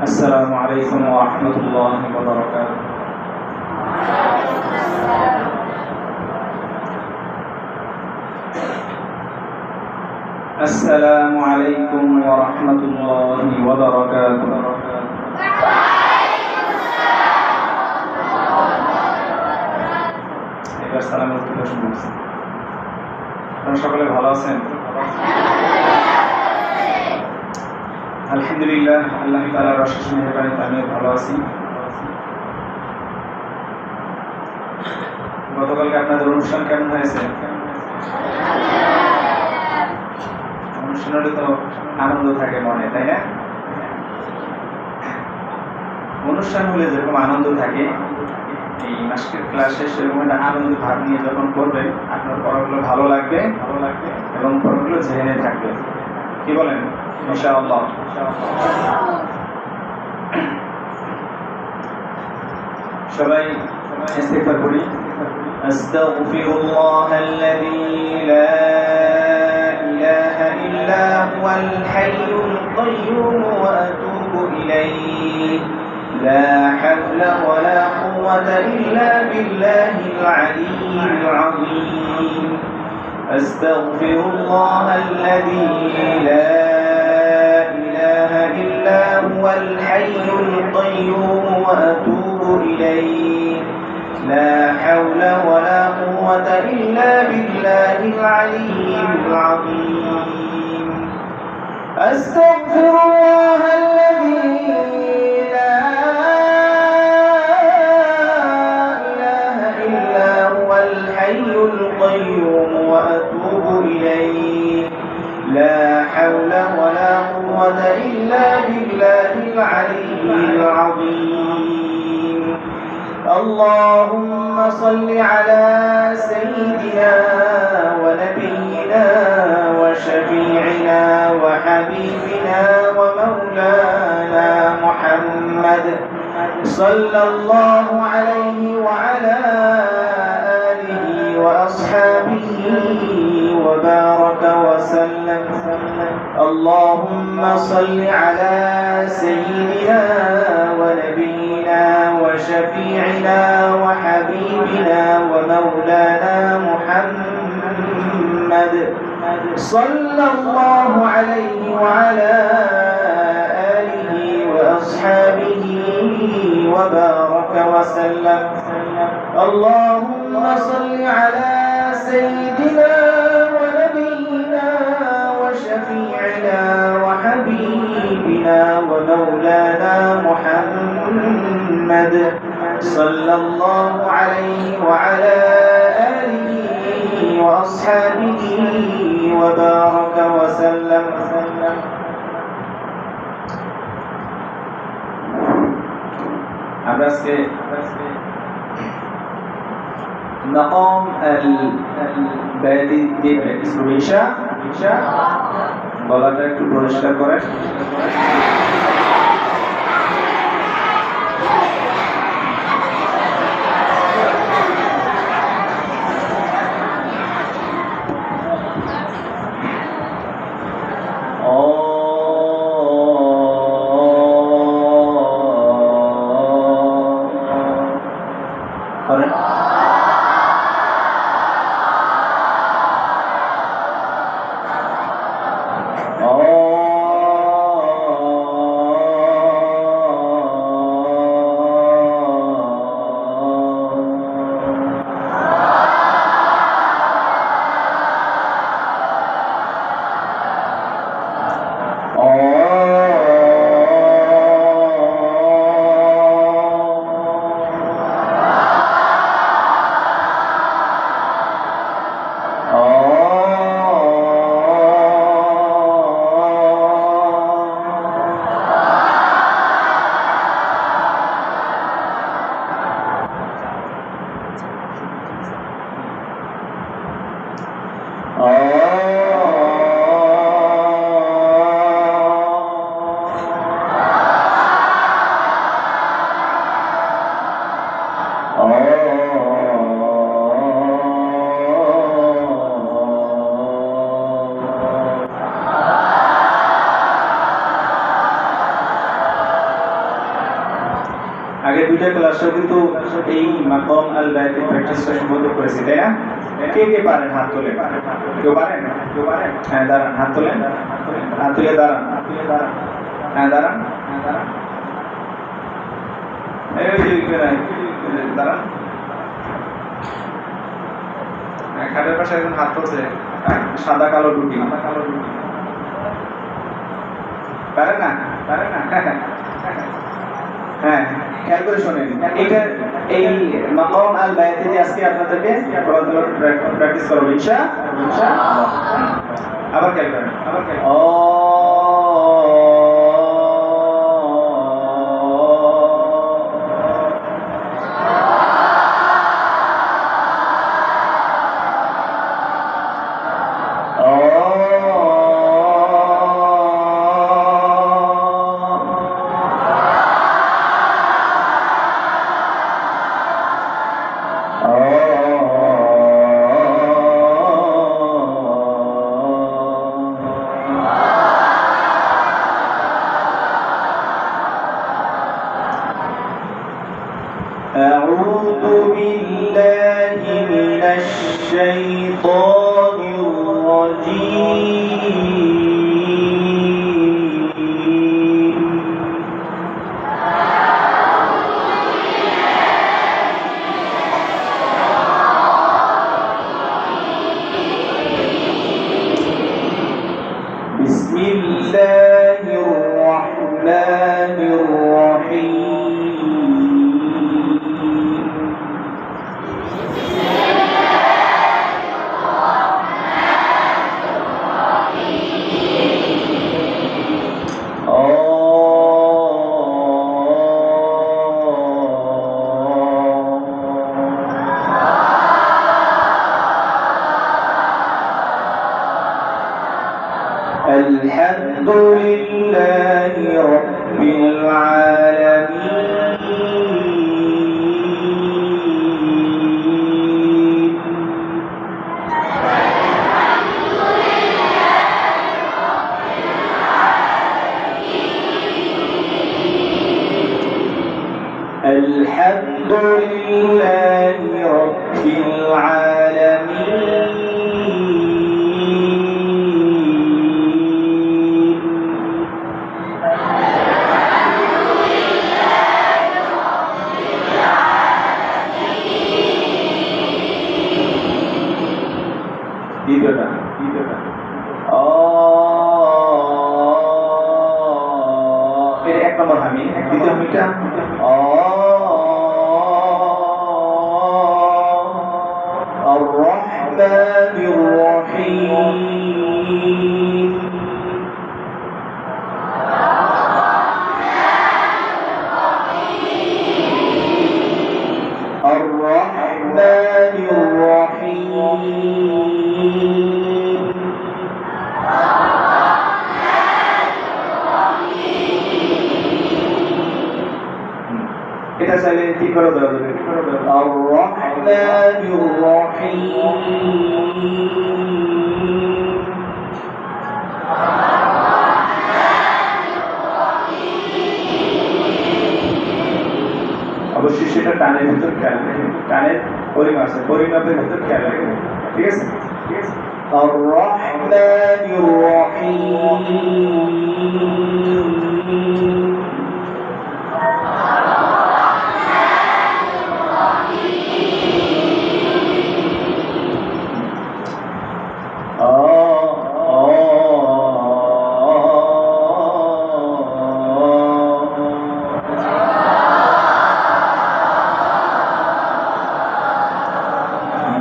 السلام عليكم ورحمة الله وبركاته. السلام عليكم ورحمة الله وبركاته. এবার সালামের উত্তর শুনছি। আপনারা সকলে ভালো আছেন? আলহামদুলিল্লাহ, আল্লাহ তাআলার অশেষ মেহেরবানিতে আমিও ভালো আছি। গতকালকে আপনাদের অনুষ্ঠান কেমন হয়েছে? অনুষ্ঠানে তো আনন্দ থাকে মনে, তাই না? অনুষ্ঠান হলে যেরকম আনন্দ থাকে, এই মাসের ক্লাসে সেরকম একটা আনন্দ ভাব নিয়ে যখন করবেন, আপনার পড়াগুলো ভালো লাগবে এবং পড়াগুলো জেনে থাকবে। কি বলেন? ইনশাআল্লাহ। সবাই ইস্তিগফার করি। আস্তাগফিরুল্লাহাল্লাযী লা ইলাহা ইল্লা হুয়াল হাইয়ুল কাইয়্যুম ওয়া আতুবু ইলাইহি লা হাওলা ওয়া লা কুওয়াতা ইল্লা বিল্লাহিল আলিয়্যিল আযীম। আস্তাগফিরুল্লাহাল্লাযী লা إلا هو الحي القيوم وأتوب إليه لا حول ولا قوة إلا بالله العلي العظيم. أستغفر الله الذي لا إله إلا هو الحي القيوم وأتوب إليه لا حول ولا قوة إلا بالله العلي العظيم. اللهم صل على سيدنا ونبينا وشفيعنا وحبيبنا ومولانا محمد صلى الله عليه وعلى آله وأصحابه وبارك وسلم. اللهم صل على سيدنا ونبينا وشفيعنا وحبيبنا ومولانا محمد صلى الله عليه وعلى آله وأصحابه وبارك وسلم. اللهم صل على سيدنا ونبينا وشفيعنا وحبيبنا ومولانا محمد صلى الله عليه وعلى آله وأصحابه وبارك وسلم. আমরা আজকে مقام البادي দিয়ে প্র্যাকটিস করব। ঈশা গলাটা একটু পরিষ্কার করেন। আগে দুইটা ক্লাসেও কিন্তু এই মাকাম আল বায়াতের প্র্যাকটিসটা সম্পূর্ণ করেছি, তাই না? কে কে পারেন হাত তোলেন? কেউ পারেন? হ্যাঁ দাঁড়ান, হাত তোলেন, হাত তুলে দাঁড়ান, হ্যাঁ দাঁড়ান, দাঁড়ান। খাটের পাশে একজন হাত তুলছে, সাদা কালো টুপি, পারেন না? হ্যাঁ, খেয়াল করে শোনেন, এটা এই মাকাম আল বায়াতে যে আজকে আপনাদেরকে প্র্যাকটিস করবো ইনশাআল্লাহ। আবার খেয়াল করেন, أعوذ بالله من الشيطان الرجيم. بسم الله الرحمن الرحيم. الحمد لله رب العالمين. الحمد لله رب العالمين. দ্বিতীয়টা এটা এক নম্বর হামি, দ্বিতীয় হামিটা الرحمن الرحيم. الرحمن الرحيم. এটা চাইলে কি করে দেওয়া যাবে? الرحمن الرحيم. অবশ্যই সেটা টানের ভিতর খেয়াল রাখবেন, টানের পরিমাপ আছে, পরিমাপের ভিতর খেয়াল রাখবেন, ঠিক আছে? الرحمن الرحيم.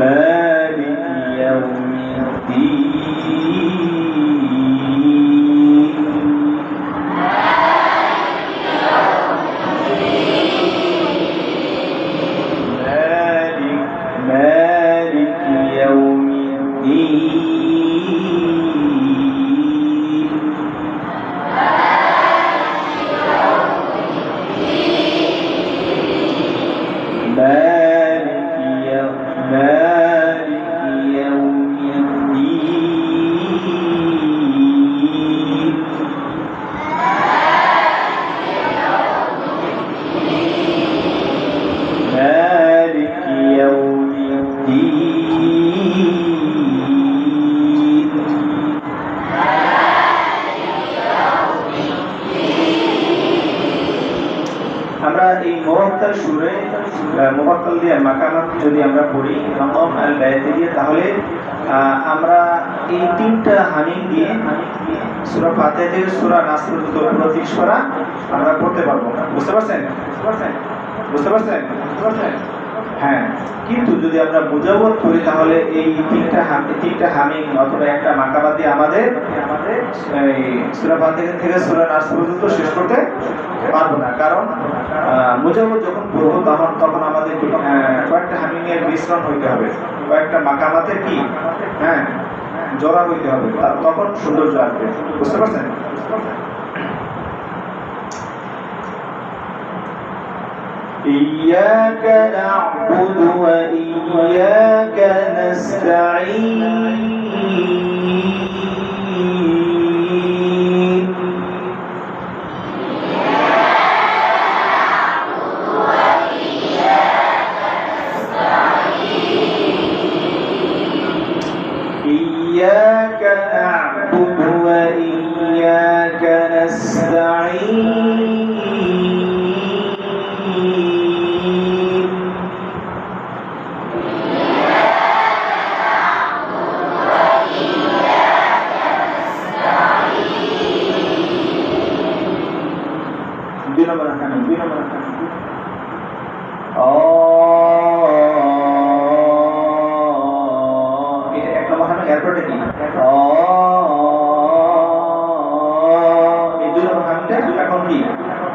مالك يوم الدين. আমরা এই মুরাত্তাল সুরে মুরাত্তাল দিয়ে মাকামাত যদি আমরা পড়ি মাকাম আল বায়াতি দিয়ে, তাহলে আমরা এই তিনটা হামিং দিয়ে সূরা ফাতিহা থেকে সূরা নাস পর্যন্ত পুরো 30 পারা আমরা পড়তে পারবো। বুঝতে পারছেন? বুঝতে পারছেন? হ্যাঁ, কিন্তু যদি আমরা মুজাওয়াদ করি তাহলে এই তিনটা হামিং অথবা একটা মাকামাত দিয়ে আমাদের এই সূরা ফাতিহা থেকে সূরা নাস পর্যন্ত শেষ করতে পারবো না। কারণ মুজাওয়াদ যখন পড়বো তখন আমাদের কয়েকটা হামিং এর মিশ্রণ হইতে হবে, কয়েকটা মাকামাতের কি জোড়া হইতে হবে, তখন সৌন্দর্য আসবে। বুঝতে পারছেন? إياك نعبد وإياك نستعين إياك نعبد وإياك نستعين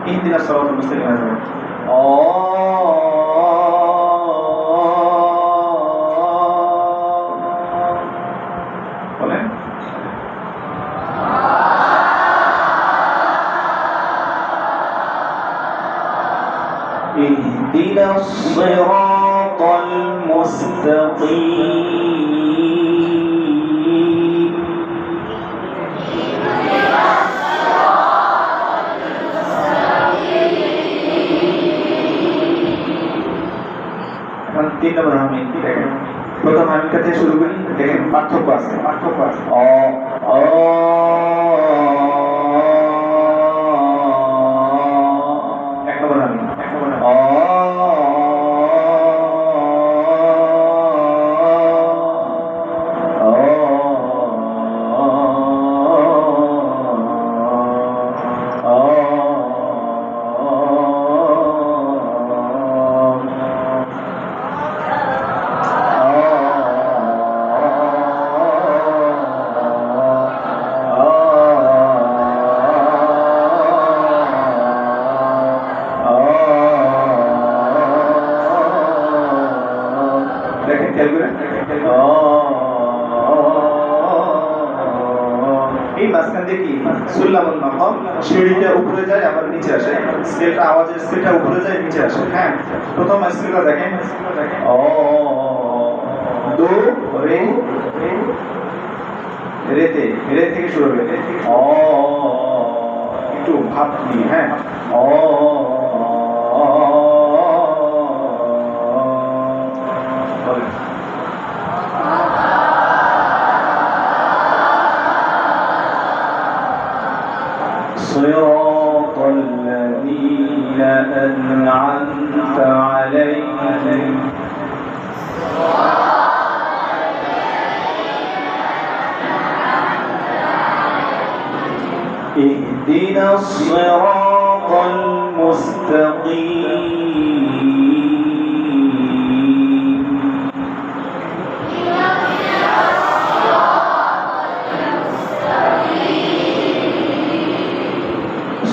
اهدنا الصراط المستقيم বলেন اهدنا الصراط المستقيم তিন নম্বর হামিং দেখেন, প্রথম হামিংটা থেকে শুরু করি, দেখেন পার্থক্য আছে। অ অ এক নম্বর হামিং অ এই মাঝখান দিয়ে কি সুল্লামুল মাকাম, সিঁড়িটা উপরে যায় আবার নিচে আসে, স্কেলটা আওয়াজের স্কেলটা উপরে যায় নিচে আসে। হ্যাঁ, প্রথম স্কেলটা দেখেন অ দো রে রে থেকে শুরু হবে অ, একটু ভাব নিয়ে। হ্যাঁ অ বলেন صراط الذين أنعمت عليهم اهدنا الصراط المستقيم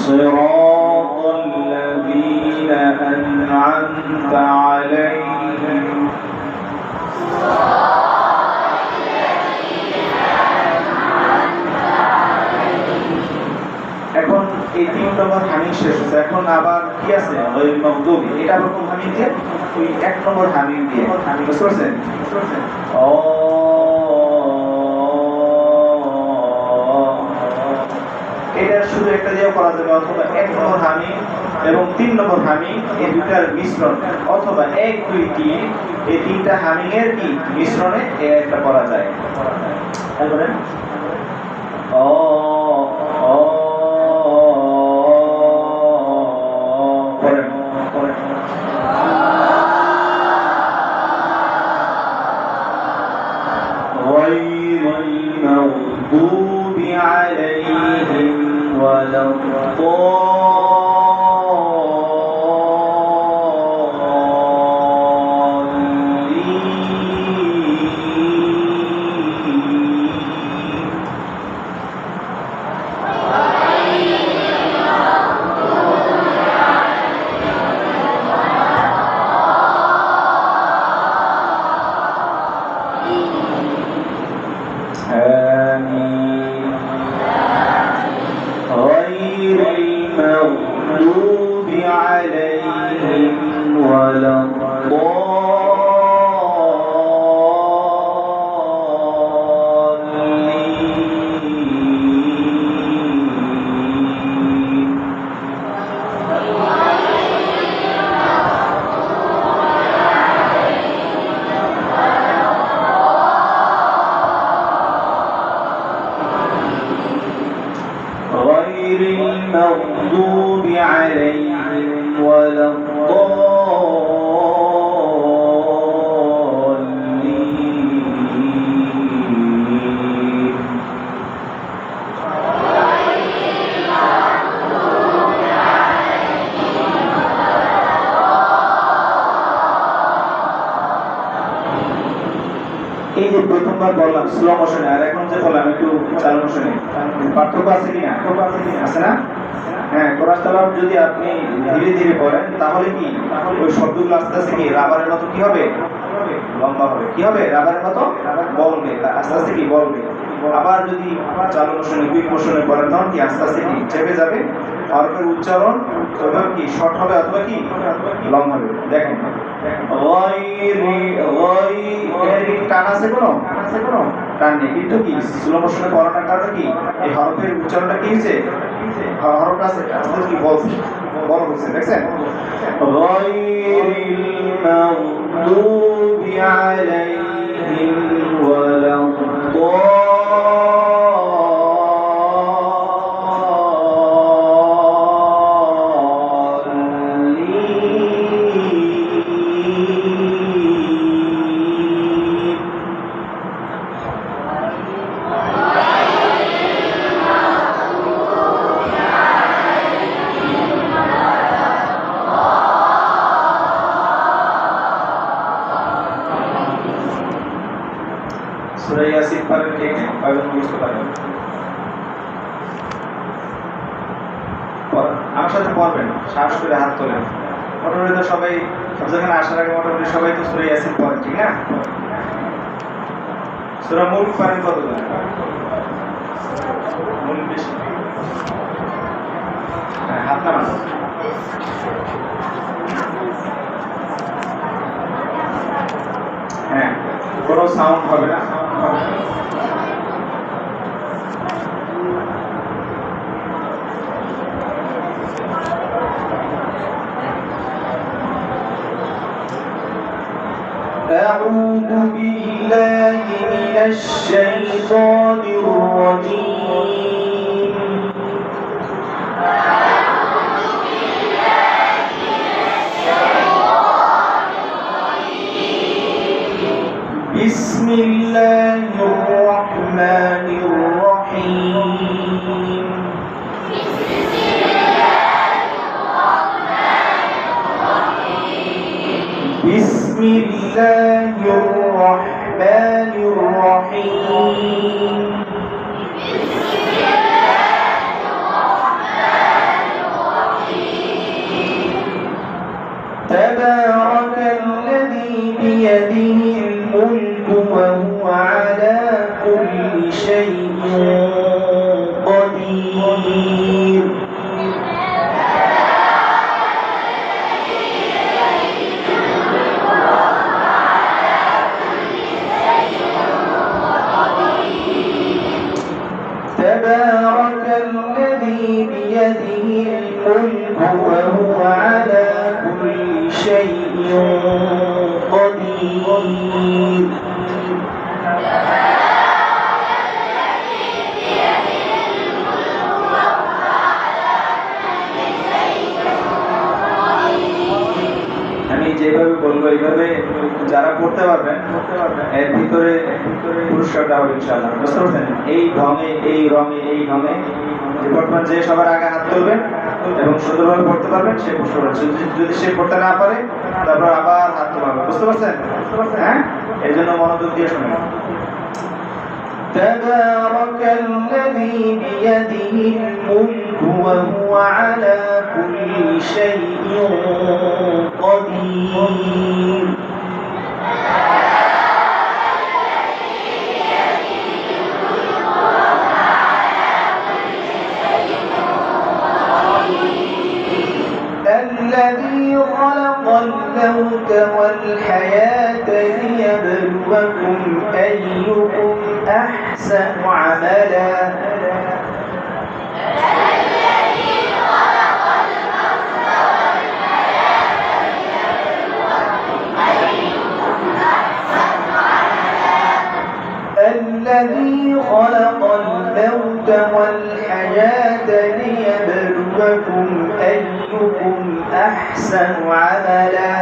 صراط الذين أنعمت عليهم এখন এই তিন নম্বর হামিং শেষ হচ্ছে, এখন আবার কি আছে ওই মগদুবি, এটা প্রথম হামিং দিয়ে ওই এক নম্বর হামিং দিয়ে হামিং করছেন ও এটা শুধু একটা দিয়েও করা যাবে, অথবা এক নম্বর হামিং এবং তিন নম্বর হামিং এই দুটার মিশ্রণ, অথবা এক দুই তিন এই তিনটা হামিং এর কি মিশ্রণে একটা করা যায়। তারপরে ও ও المغضوب عليهم ولا الضالين. এই যে প্রথমবার বললাম স্লো মোশনে, আর এখন যে বললাম একটু চালু মোশনে, পার্থক্য আছে কিনা? আছে না? হ্যাঁ, কোরআন তেলাওয়াত যদি আপনি ধীরে ধীরে পড়েন তাহলে কি ওই শব্দগুলো আস্তে আস্তে কি রাবারের মতো কি হবে, লম্বা হবে। কি হবে? রাবারের মতো বলবে, আস্তে আস্তে কি বলবে। আবার যদি চালু মোশনে কুইক মোশনে পড়েন তখন কি আস্তে আস্তে কি চেপে যাবে। হরফের উচ্চারণ তবে কি শর্ট হবে অথবা কি লং হবে। দেখেন টান আছে কোনো টান নেই, কিন্তু কি স্লো মোশনে পড়ানোর কারণে কি এই হরফের উচ্চারণটা কি হয়েছে, হরফটা আছে আস্তে কি বলছে, বড় হচ্ছে। দেখছেন গায়রিল মাগদুবি আলাইহিম ওয়ালাদ-দাল্লিন। সূরা ইয়াসিন পারেন কে কে? কয়জন বুঝতে পারেন? আমার সাথে পড়বেন, সাহস করে হাত তোলেন। মোটামুটি তো সবাই যেখানে আসার আগে মোটামুটি সবাই তো সূরা ইয়াসিন পড়েন, ঠিক না? সূরা মুলক পারেন কতজন? মুলক বেশি। হ্যাঁ, হাত নামান। হ্যাঁ, কোনো সাউন্ড হবে না। أعوذ بالله من الشيطان الرجيم. بسم الله الرحمن الرحيم. بسم الله الرحمن الرحيم. تبارك الذي بيده الملك وهو على كل شيء قدير. تبارك الذي بيده الملك وهو على كل شيء قدير. আমি যেভাবে বলবো এইভাবে যারা করতে পারবেন এর ভিতরে পুরস্কারটা হবে ইনশাআল্লাহ। বুঝতে পারছেন? এই ঢঙে যে বর্তমান যে সবার আগে হাত তুলবেন এবং সুন্দরভাবে পড়তে পারবেন সে পুরস্কার পাবে। যদি সে পড়তে না পারে তারপর আবার হাত তোলাবে। বুঝতে পারছেন? হ্যাঁ, এই জন্য মনোযোগ দিয়ে শুনুন। تبارك الذي بيده الملك وهو على كل شيء قدير الذي خلق الموت والحياة ليبلوكم أيكم أحسن عملا الذي خلق الموت والحياة ليبلوكم أيكم أحسن عملا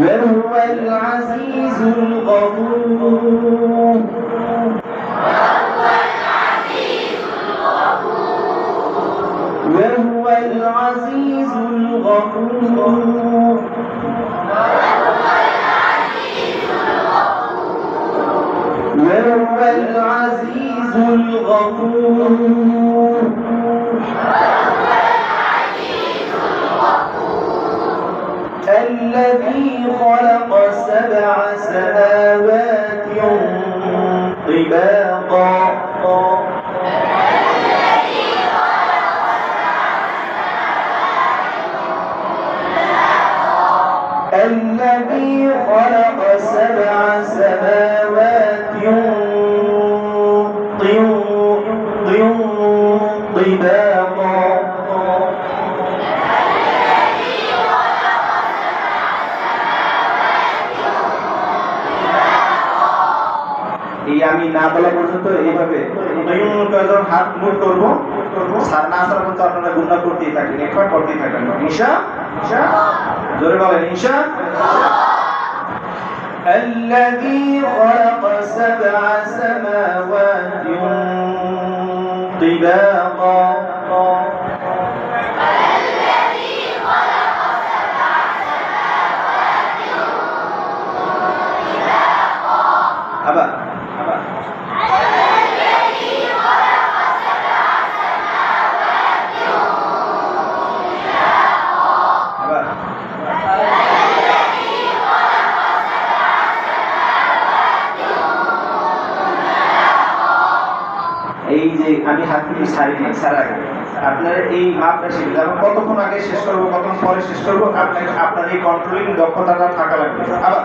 وهو العزيز الغفور وهو العزيز الغفور وهو العزيز الغفور الذي خلق 7 سماوات طباقا الذي خلق 7 سماوات طباقا আমি না বলা পর্যন্ত এইভাবে হাত মুখ করবো সার না আসার পর্যন্ত আপনারা গুণা করতেই থাকেন, একবার করতেই থাকেন। ঈশা জোরে বলেন ঈশা। الذي خلق 7 سماوات طباقا أبا এই যে আমি হাত থেকে ছাড়া আপনার এই মাপটা শিখলে আমি কতক্ষণ আগে শেষ করবো কতক্ষণ পরে শেষ করবো আপনার এই কন্ট্রোলিং দক্ষতাটা থাকা লাগবে। আবার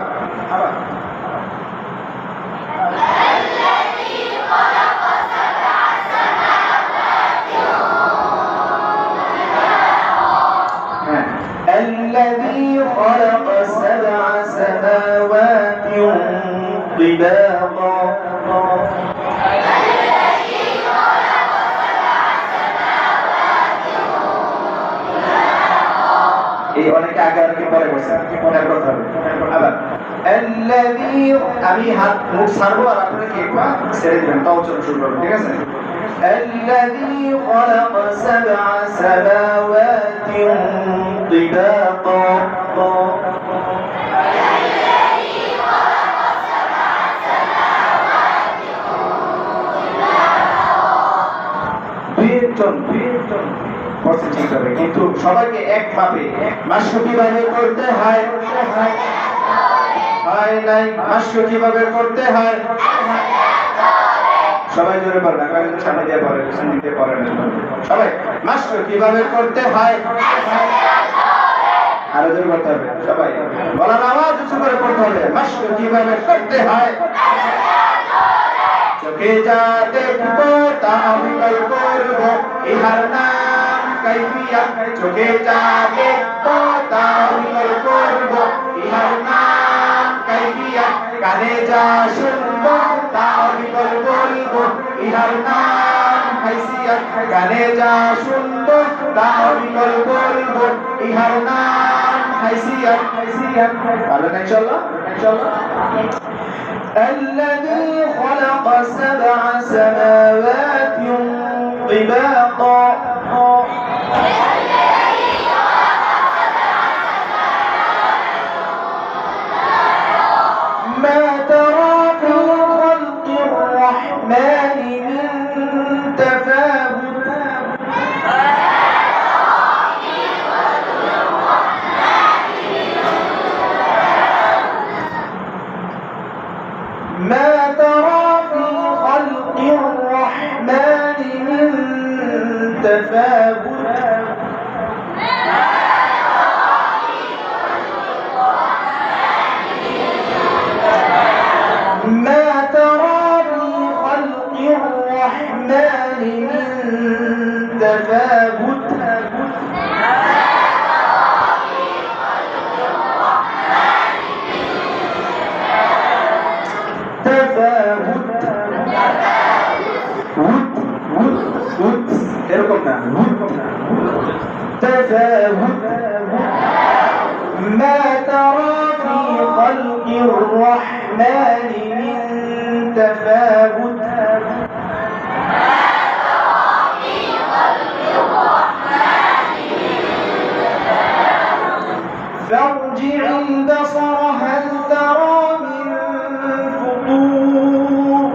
الذي خلق 7 سماوات طباقا এই অনেকে আগে আর কি পরে বসে মনে করতে হবে। আবার الذي আমি হাত মুখ ছাড়বো আর আপনারা কি একটু ছেড়ে দিবেন, তাও চলে শুরু করবেন, ঠিক আছে? الذي خلق 7 سماوات طباقا কিন্তু সবাইকে এক মাপে মাস্ক কিভাবে করতে হয় নাই মাস্ক কিভাবে করতে হয় সবাই জোরে বলেন, সামনে দিয়ে পড়ে পিছন দিকে পড়ে সবাই মাস্ক কিভাবে করতে হয় আরো জোরে করতে হবে। সবাই বলার আওয়াজ উঁচু করে পড়তে হবে। মাস্ক কিভাবে করতে হয় চোখে যা দেখবো তা অবিকল করবো ইহার নাম কাইফিয়াত। চোখে যা দেখবো তা অবিকল করবো ইহার নাম কাইফিয়াত। কানে যা শুনবো সুন্দর তা বিকল্প বলবো ইহার নাম হাইসিয়াত গানে যা সুন্দর তা বিকল্প বলবো ইহার নাম হাইসিয়াত ভালো না ইনশাআল্লাহ الذي خلق سبع سماوات طباقا ما ترى في خلق الرحمن من تفاوت ما ترى في خلق الرحمن من تفاوت ما ترى في خلق الرحمن من تفاوت এরকম না تفاوت ما ترى في خلق الرحمن من تفاوت فارجع البصر هل ترى من فطور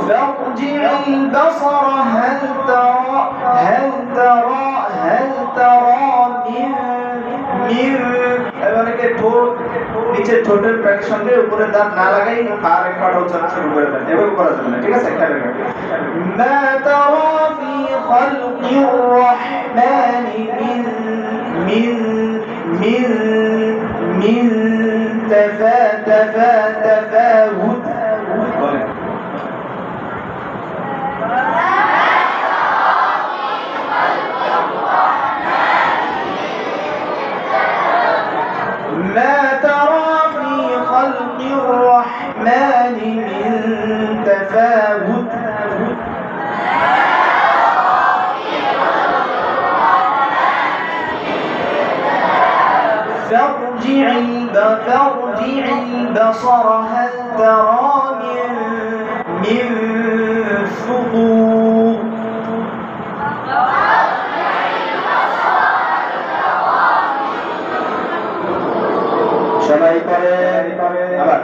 فارجع البصر هل ترى من অনেকে ঠোঁট নিচে ঠোঁটের প্যাটের সঙ্গে উপরে দাঁত না লাগাই আর এক পাটা উচ্চারণ শুরু করে দেন এভাবে করা যাবে না ঠিক আছে একটা ما ترى في خلق الرحمن من تفاوت ما ترى في خلق الرحمن من تفاوت فارجع البصر هل ترى من فطور সবাই করেন আবার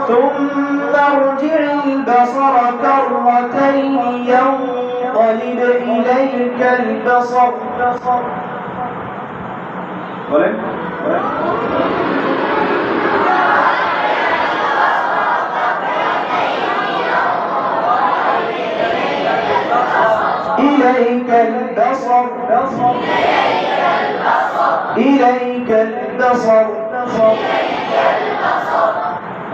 ثم ارجع البصر كرتين ينقلب إليك البصر বলেন إليك البصر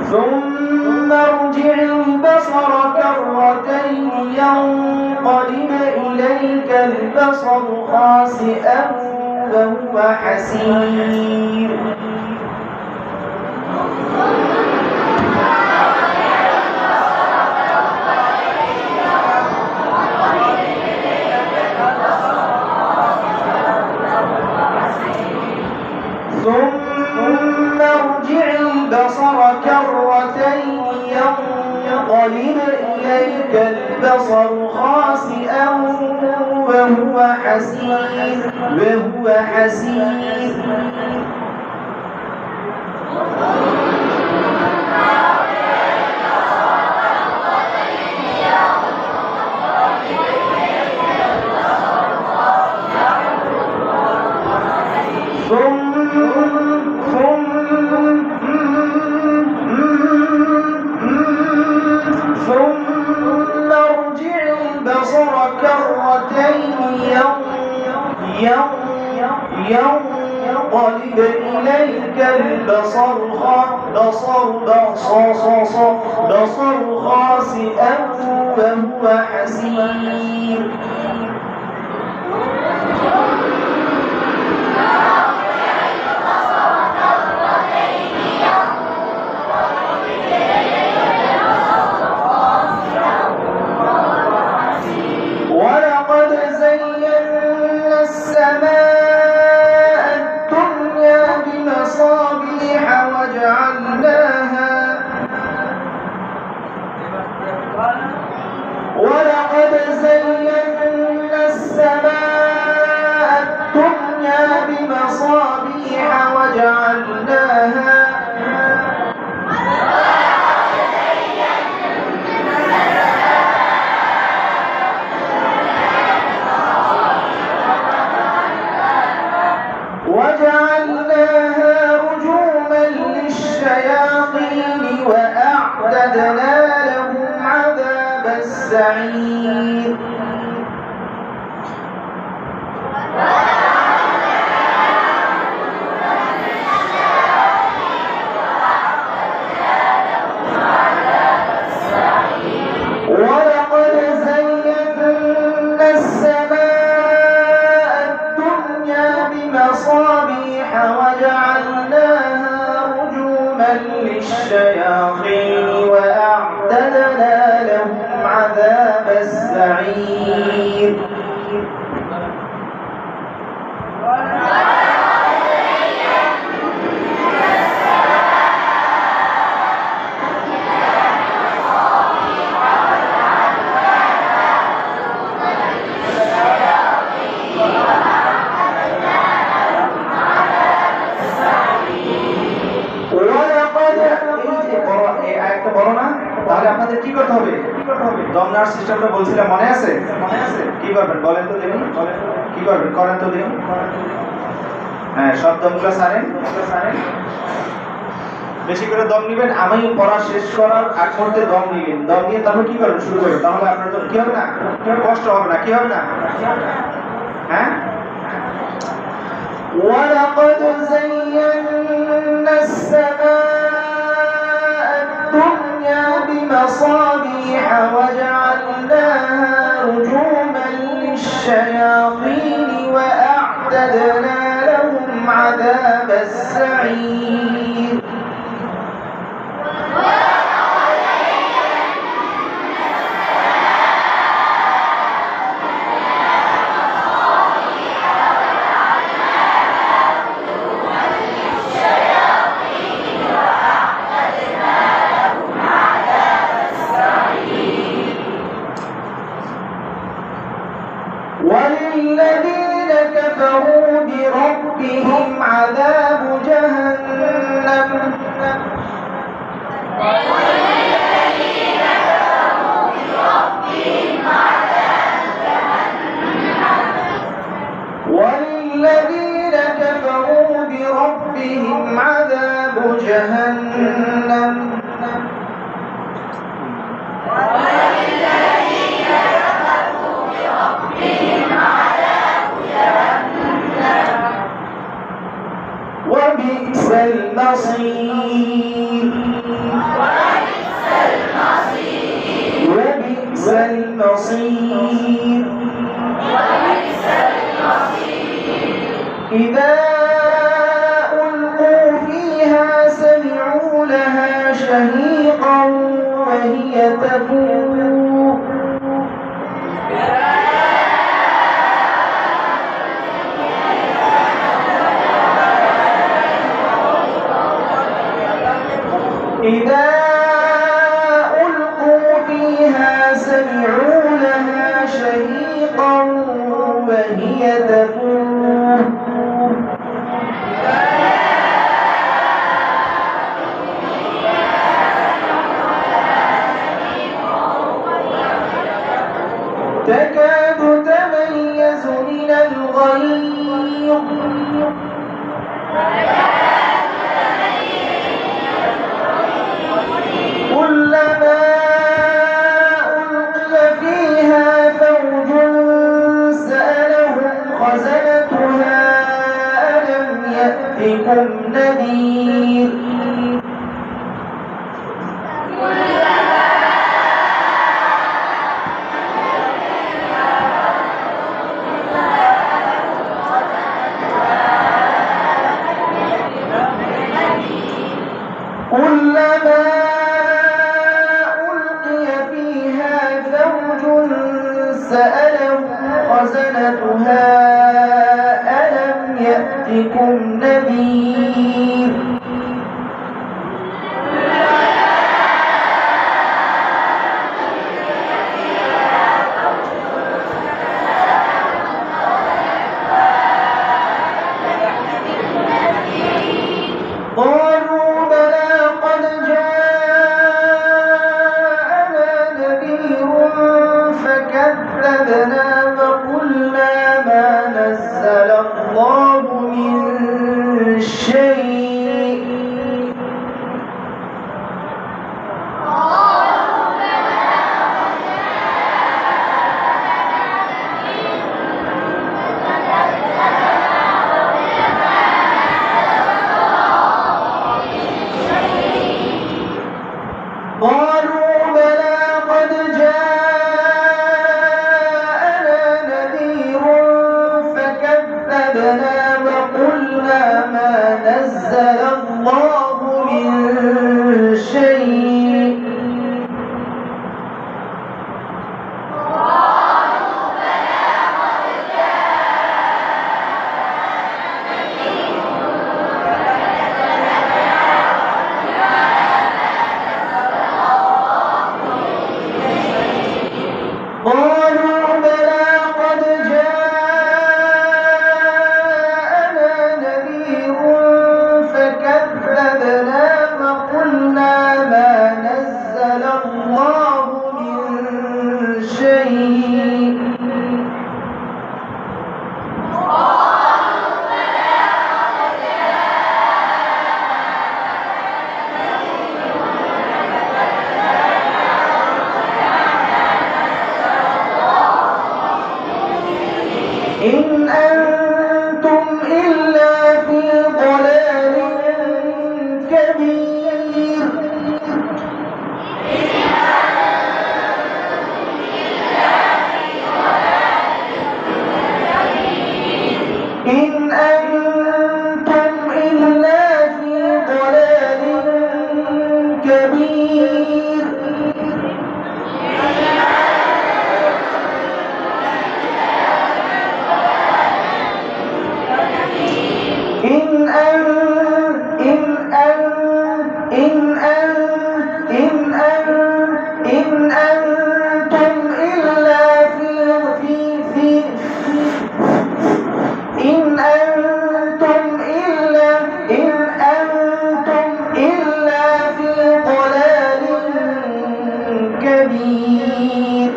ثم ارجع البصر كرتين ينقلب إليك البصر خاسئا وهو حسير ثم ارجع البصر كرتين ينقلب إليك البصر خاسئا وهو حسير ثم ارجع البصر كرتين ينقلب ينقلب إليك البصر خاسئا وهو حسير. ولقد زينا السماء الدنيا بمصابيح وجعلناها رجوما للشياطين وأعتدنا لهم عذاب السعير. ولقد زينا السماء الدنيا بمصابيح وجعلناها رجوما للشياطين وأعتدنا لهم عذاب السعير. তাহলে আপনাদের কি করতে হবে? দম নেওয়ার সিস্টেমটা বলছিলাম, মনে আছে? কি করবেন বলেন তো দেখুন, কি করবেন করেন তো দেখুন। হ্যাঁ, সব দমগুলো ছাড়েন, বেশি করে দম নিবেন। আমি পড়া শেষ করার আগ মুহূর্তে দম নিবেন, দম নিয়ে তারপর কি করবেন শুরু করবেন। তাহলে আপনার জন্য কি হবে না, কষ্ট হবে না, কি হবে না? হ্যাঁ, ولقد زينا السماء الدنيا بمصابيح وجعلناها رجوما للشياطين وأعتدنا لهم عذاب السعير. وللذين كفروا بربهم عذاب جهنم وللذين كفروا بربهم عذاب جهنم وبئس المصير. وبئس المصير. إذا ألقوا فيها سمعوا لها شهيقا وهي تفور. إذا ألقوا فيها سمعوا لها شهيقا وهي تفور. تكاد تميز من الغيظ يأتكم نذير كلما ألقي فيها فوج سألهم خزنتها ألم يأتكم نذير قالوا بلى قد جاءنا نذير فكذبنا وقلنا ما نزل الله من شيء قالوا بلى قد جاءنا نذير فكذبنا وقلنا ما نزل الله من شيء قالوا بلى قد جاءنا نذير فكذبنا وقلنا ما نزل الله من شيء إن أنتم إلا في ضلال كبير إن أنتم إلا في ضلال كبير إن أنتم إلا في ضلال كبير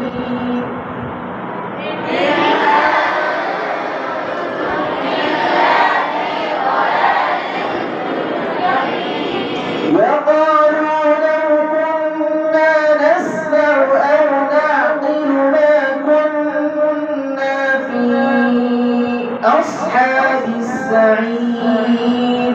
وقالوا لو كنا نسمع أو نعقل ما كنا في أصحاب السعير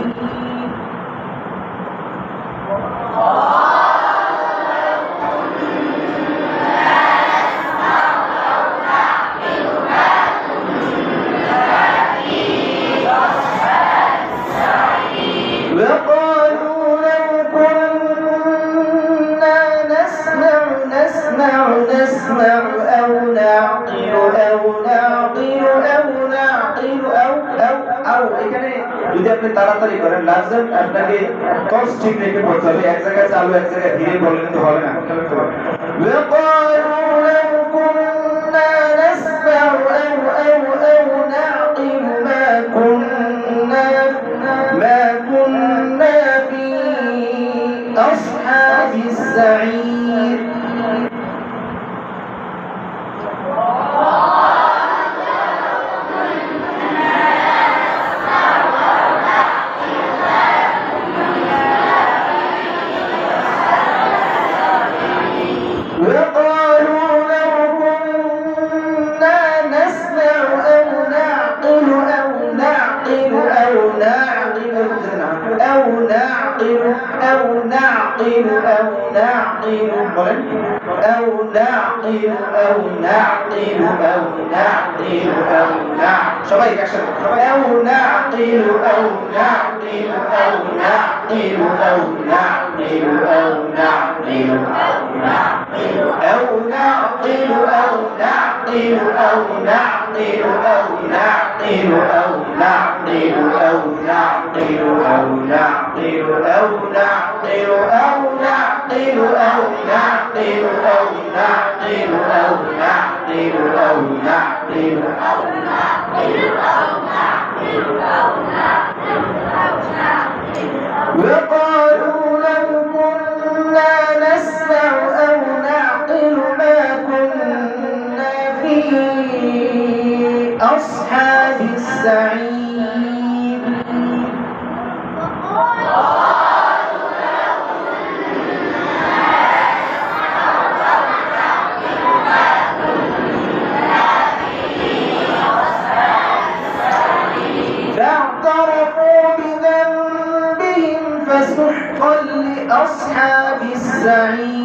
وقالوا لو كنا نسمع أو نعقل এখানে যদি আপনি তাড়াতাড়ি করেন লাজম আপনাকে কস ঠিক রেখে পড়তে হবে এক জায়গায় চালু এক জায়গায় ধীরে বললে তো হবে না وقالوا لو كنا نسمع أو نعقل ما كنا في أصحاب السعير وقالوا لو كنا نسمع أو نعقل أو نعقل বলেন أو نعقل সবাই একসাথে أو نعقل وقالوا لو كنا نسمع أو نعقل ما كنا في أصحاب السعير فاعترفوا بذنبهم فسحقا لأصحاب السعير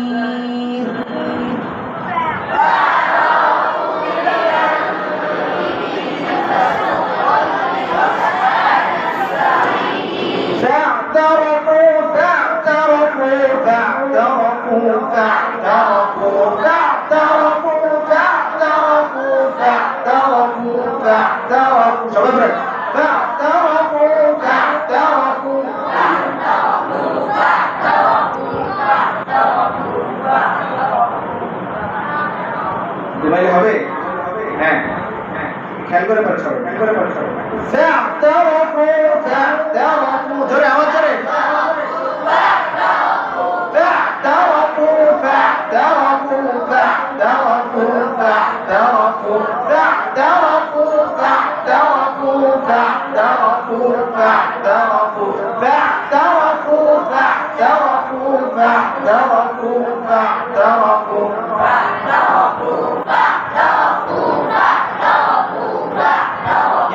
হবে হ্যাঁ খেয়াল করে পড়ো সবাই فاعترفوا জোরে আওয়াজ জোরে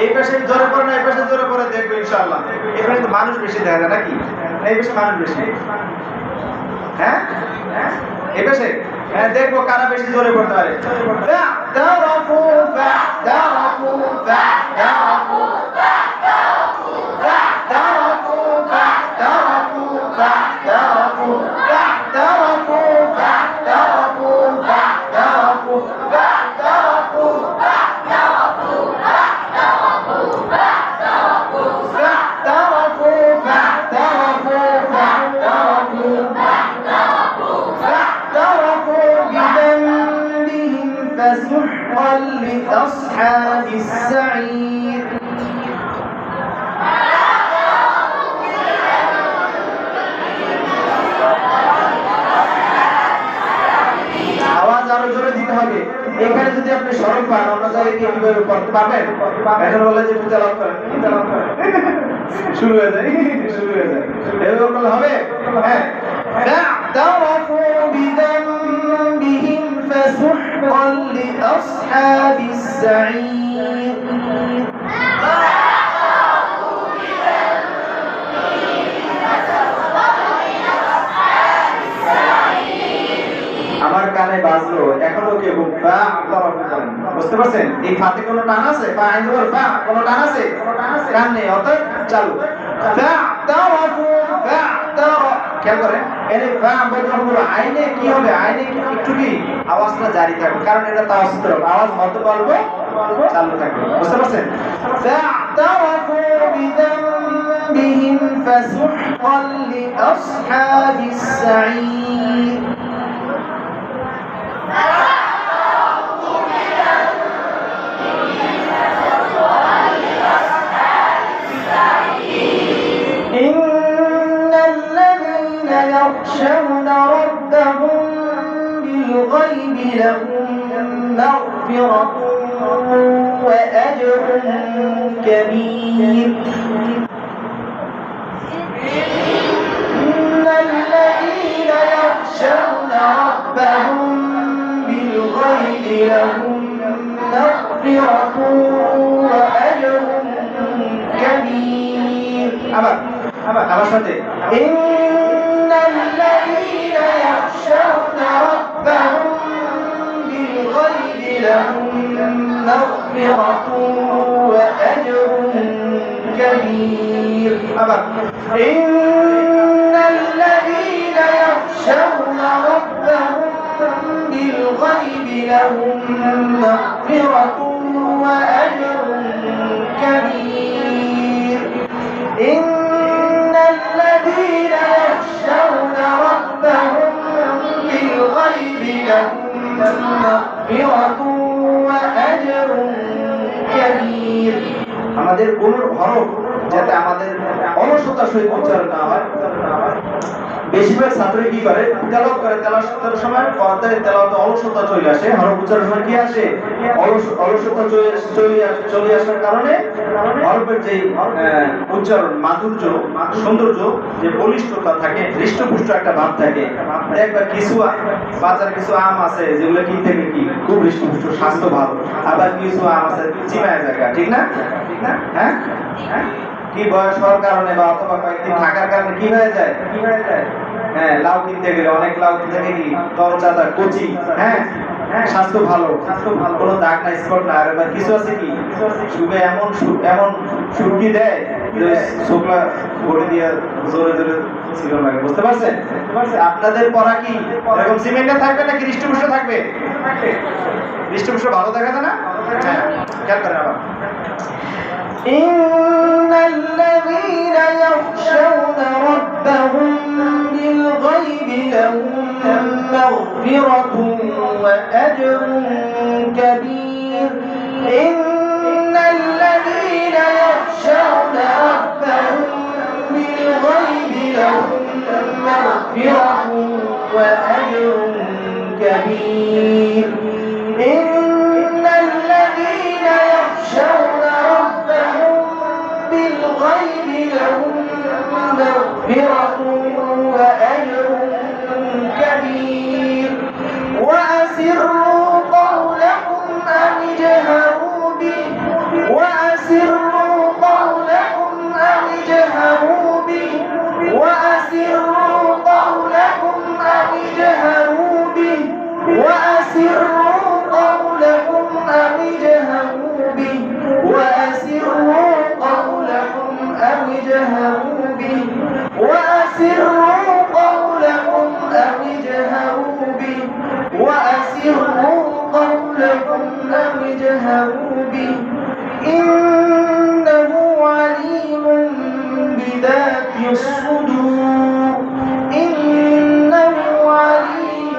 এই পাশে জোরে পড়ে না এই পাশে জোরে পড়ে দেখবো ইনশাআল্লাহ এখানে তো মানুষ বেশি দেখা যায় নাকি এই পাশে মানুষ বেশি হ্যাঁ এই পাশে হ্যাঁ দেখবো কারা বেশি জোরে পড়তে পারে فسحقا لأصحاب السعير আওয়াজ আরো জোরে দিতে হবে এখানে যদি আপনি সরল পান অন্য জায়গায় কি কিভাবে পড়তে পারবেন এখন বলে যে তেলাওয়াত করেন শুরু হয়ে যায় এরকম হবে হ্যাঁ فاعترفوا بذنبهم فسحقا لأصحاب السعير আমার কানে বাজলো এখনো কি বুফা আতরাফু করেন বুঝতে পারছেন এই ফাতে কোনো টান আছে ফা আইনর ফা কোনো টান আছে কান নেই অতএব চালু ফা'তারাফু খেয়াল করেন এর ফা বলতে হবে আইনে কি হবে আইনে কি একটু কি আওয়াজটা জারি থাকবে কারণ এটা তাওয়াসুত আওয়াজ মধ্য বলবো চালু থাকবে বুঝতে পারছেন ফা'তারাফু বিযামবিহিম ফাসুহকান লিআসহাবিস সাঈর يخشون ربهم بالغيب لهم مغفرة وأجر كبير إن الذين يخشون ربهم بالغيب لهم مغفرة وأجر كبير أما شاطئ إن الذين يخشون ربهم بالغيب لهم مغفرة وأجر كبير. إن الذين يخشون ربهم بالغيب لهم مغفرة وأجر كبير. إن الذين يخشون ربهم بالغيب لهم مغفرة وأجر كبير. আমাদের কোন হরফ যাতে আমাদের অলসতার সহিত উচ্চারণ না হয়। বেশিরভাগ ছাত্র কি করে, তেলাওয়াত করে, তেলাওয়াতের সময় পর্দায় তেলাওয়াতে অলসতা চলে আসে, হরফ উচ্চারণের সময় কি আসে, অলসতা চলে আসার কারণে হরফের যে উচ্চারণ মাধুর্য, সৌন্দর্য, যে বলিষ্ঠতা থাকে, হৃষ্টপুষ্ট একটা ভাব থাকে। দেখবা কিছু বাজারে কিছু আম আছে যেগুলো কিনতে কি খুব হৃষ্টপুষ্ট, স্বাস্থ্য ভালো, আবার কিছু আম আছে চিমায় জায়গা, ঠিক না? ঠিক না? হ্যাঁ হ্যাঁ, কি বয়স হওয়ার কারণে বা অথবা কয়েকদিন থাকার কারণে কি হয়ে যায়, হ্যাঁ, লাউ কিনতে গেলে অনেক লাউ কিনতে গেলে কি তরচাদা কচি, হ্যাঁ, স্বাস্থ্য ভালো, কোনো দাগ না, স্পট না। আর এবার কিছু আছে কি সুবে এমন সুরকি দেয় যে শুকলা বডি দিয়ে জোরে জোরে ছিল লাগে, বুঝতে পারছেন? আপনাদের পড়া কি এরকম সিমেন্টে থাকবে নাকি হৃষ্টপুষ্ট থাকবে? হৃষ্টপুষ্ট ভালো দেখা যায় না? হ্যাঁ, খেয়াল করেন আবার। إن الذين يخشون ربهم بالغيب لهم مغفرة وأجر كبير. إن الذين يخشون ربهم بالغيب لهم مغفرة وأجر كبير. إن الذين يخشون ربهم بالغيب لهم مغفرة وأجر كبير. وأسروا قولكم أو اجهروا به، وأسروا قولكم أو اجهروا به، وأسروا قولكم أو اجهروا به، وأسروا قولكم أو اجهروا به، وأسروا قولكم أو اجهروا به، وأسروا قولكم أو اجهروا به، وأسروا قولكم أو اجهروا به، إنه عليم بذات الصدور. إنه عليم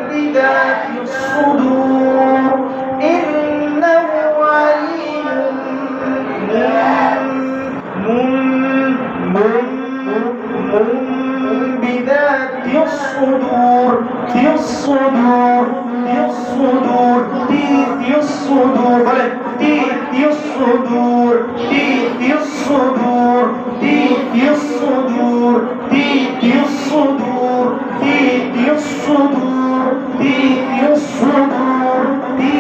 بذات الصدور. إنه عليم بذات الصدور. في الصدور، في الصدور، في الصدور، في الصدور، في الصدور، في الصدور، في الصدور، في الصدور، في الصدور، في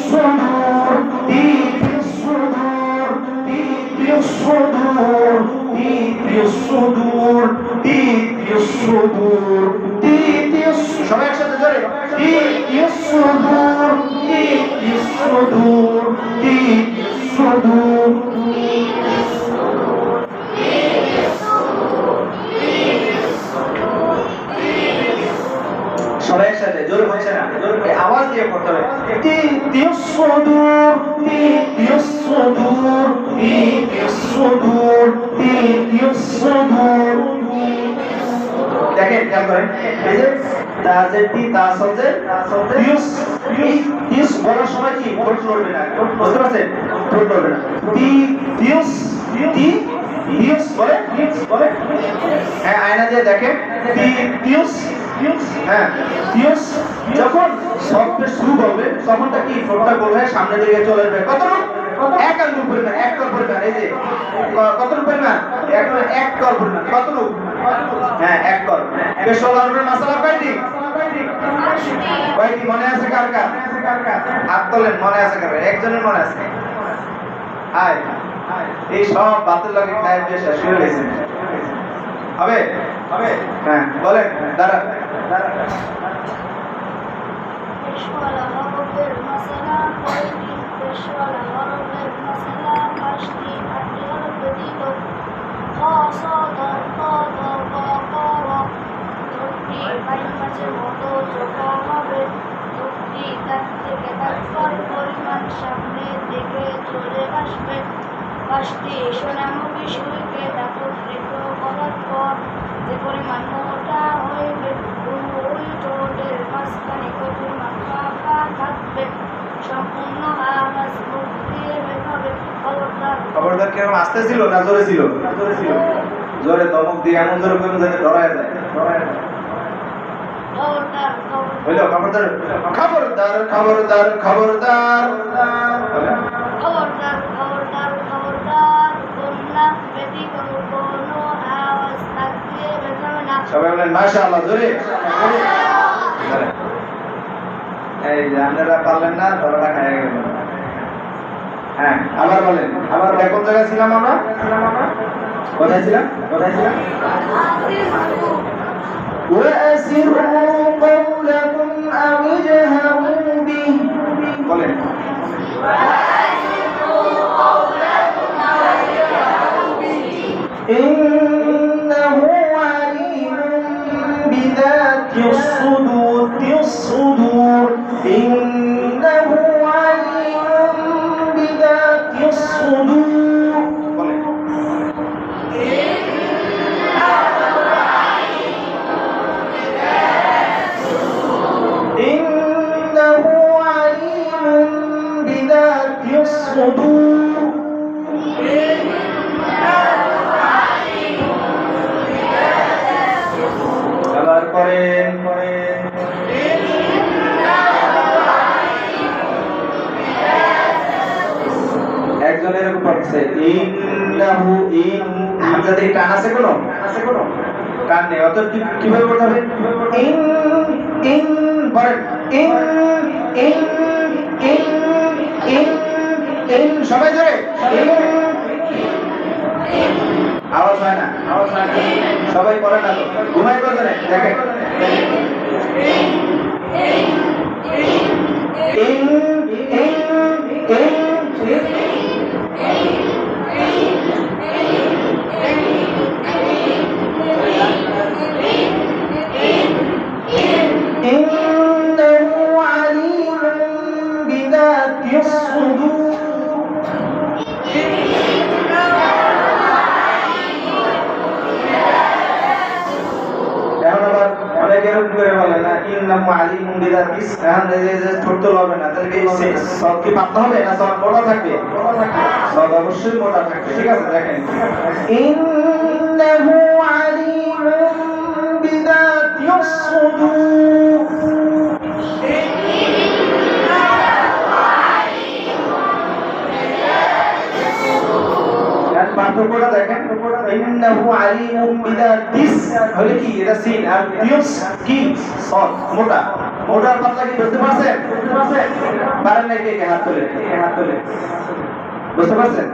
الصدور، في الصدور، في الصدور، في الصدور، في الصدور, সবাই একসাথে জোরে, في الصدور, في الصدور, في الصدور, সবাই একসাথে জোরে হচ্ছে না, আওয়াজ দিয়ে করতে হবে। في الصدور, في الصدور, في الصدور, في الصدور. দেখেন খেয়াল করেন, এই যে তাজের টি তাসলজে ইউস ইউস বলার সময় কি ঠোঁট নড়বে না, বুঝতে পারছেন? ঠোঁট নড়বে না। টি ইউস টি ইউস বলে হ্যাঁ, আয়না দিয়ে দেখেন। টি ইউস হ্যাঁ, ইউস যখন শব্দ শুরু হবে তখনটা কি ঠোঁটটা গোল হয়ে সামনে দিকে চলে যাবে। কতটুকু? এক আঙ্গুল পরিমাণ, এক কর পরিমাণ। এই যে কতটুকু পরিমাণ? এক কর পরিমাণ। কতটুকু? হ্যাঁ, এক কর। পেশোয়াল আরবের মাসালা কয়টি? কয়টি মনে আছে কার কার? হাত তোলেন, মনে আছে কার? একজনের মনে আছে? এই সব বাতের লাগে খায় দিয়ে শেষ হয়ে গেছে। হবে হবে হ্যাঁ বলেন দাঁড়া দাঁড়া পেশওয়ালা হরফের মাসালা কয়দিন পেশওয়ালা হরফের মাসালা 5টি 8টি হরফ ব্যতীত খ ছ দ ত দ ক ক র 10টি বাইন মাঝের মতো যোগ হবে 10টি তার থেকে তাৎপর পরিমাণ সামনের দিকে চলে আসবে 5টি সোনামুখী সুরকে একত্রিত করার পর যে পরিমাণ মোটা হইবে ওই ঠোঁটের মাঝখানে কত পরিমাণ ফাঁকা থাকবে সম্পূর্ণ আওয়াজ মুখ দিয়ে বের হবে খবরদার কিরকম আস্তে ছিল না জোরে ছিল জোরে ধমক দিয়ে এমন জোরে বলুন যাতে ডরায় যায় হইলো খবরদার খবরদার খবরদার খবরদার খবরদার খবরদার খবরদার কন্যা বেটি কোনো আওয়াজ থাকতে বের হবে না সবাই বলেন মাশাআল্লাহ জোরে এই যে আপনারা পারলেন না ধরাটা খায় গেল হ্যাঁ আবার বলেন আবার কোন জায়গায় ছিলাম আমরা কোথায় ছিলাম وأسروا قولكم أو اجهروا به বলেন إنه عليم بذات الصدور إنه عليم بذات الصدور বলেন إنه عليم بذات الصدور আবার করেন একজন এরকম পড়ছে ইন্নাহু ইন হামজাতে টান আছে কোনো টান নেই অত কিভাবে পড়তে হবে ইন ইন বলেন in in in in in সবাই জোরে আওয়াজ হয় না সবাই পড়ে না তো ঘুমাই করবে না দেখেন ইন ইন ইন إنه عليم بذات الصدور এখন আবার অনেকে এরকম করে বলে না ইন্নাহু আলিমুন বিযাতিস এখন এই যে ছোট হবে না তাহলে কি সব কি পাতলা হবে না সব মোটা থাকবে সব অবশ্যই মোটা থাকবে ঠিক আছে দেখেন إنه عليم بذات الصدور এখন পার্থক্যটা দেখেন ইন্নাহু আলিমুন বিযাতিস হলে কি এটা সিন আর ইউস কি সব মোটা মোটার পাতলা কি বুঝতে পারছেন পারেন নাকি কে হাত তোলে বুঝতে পারছেন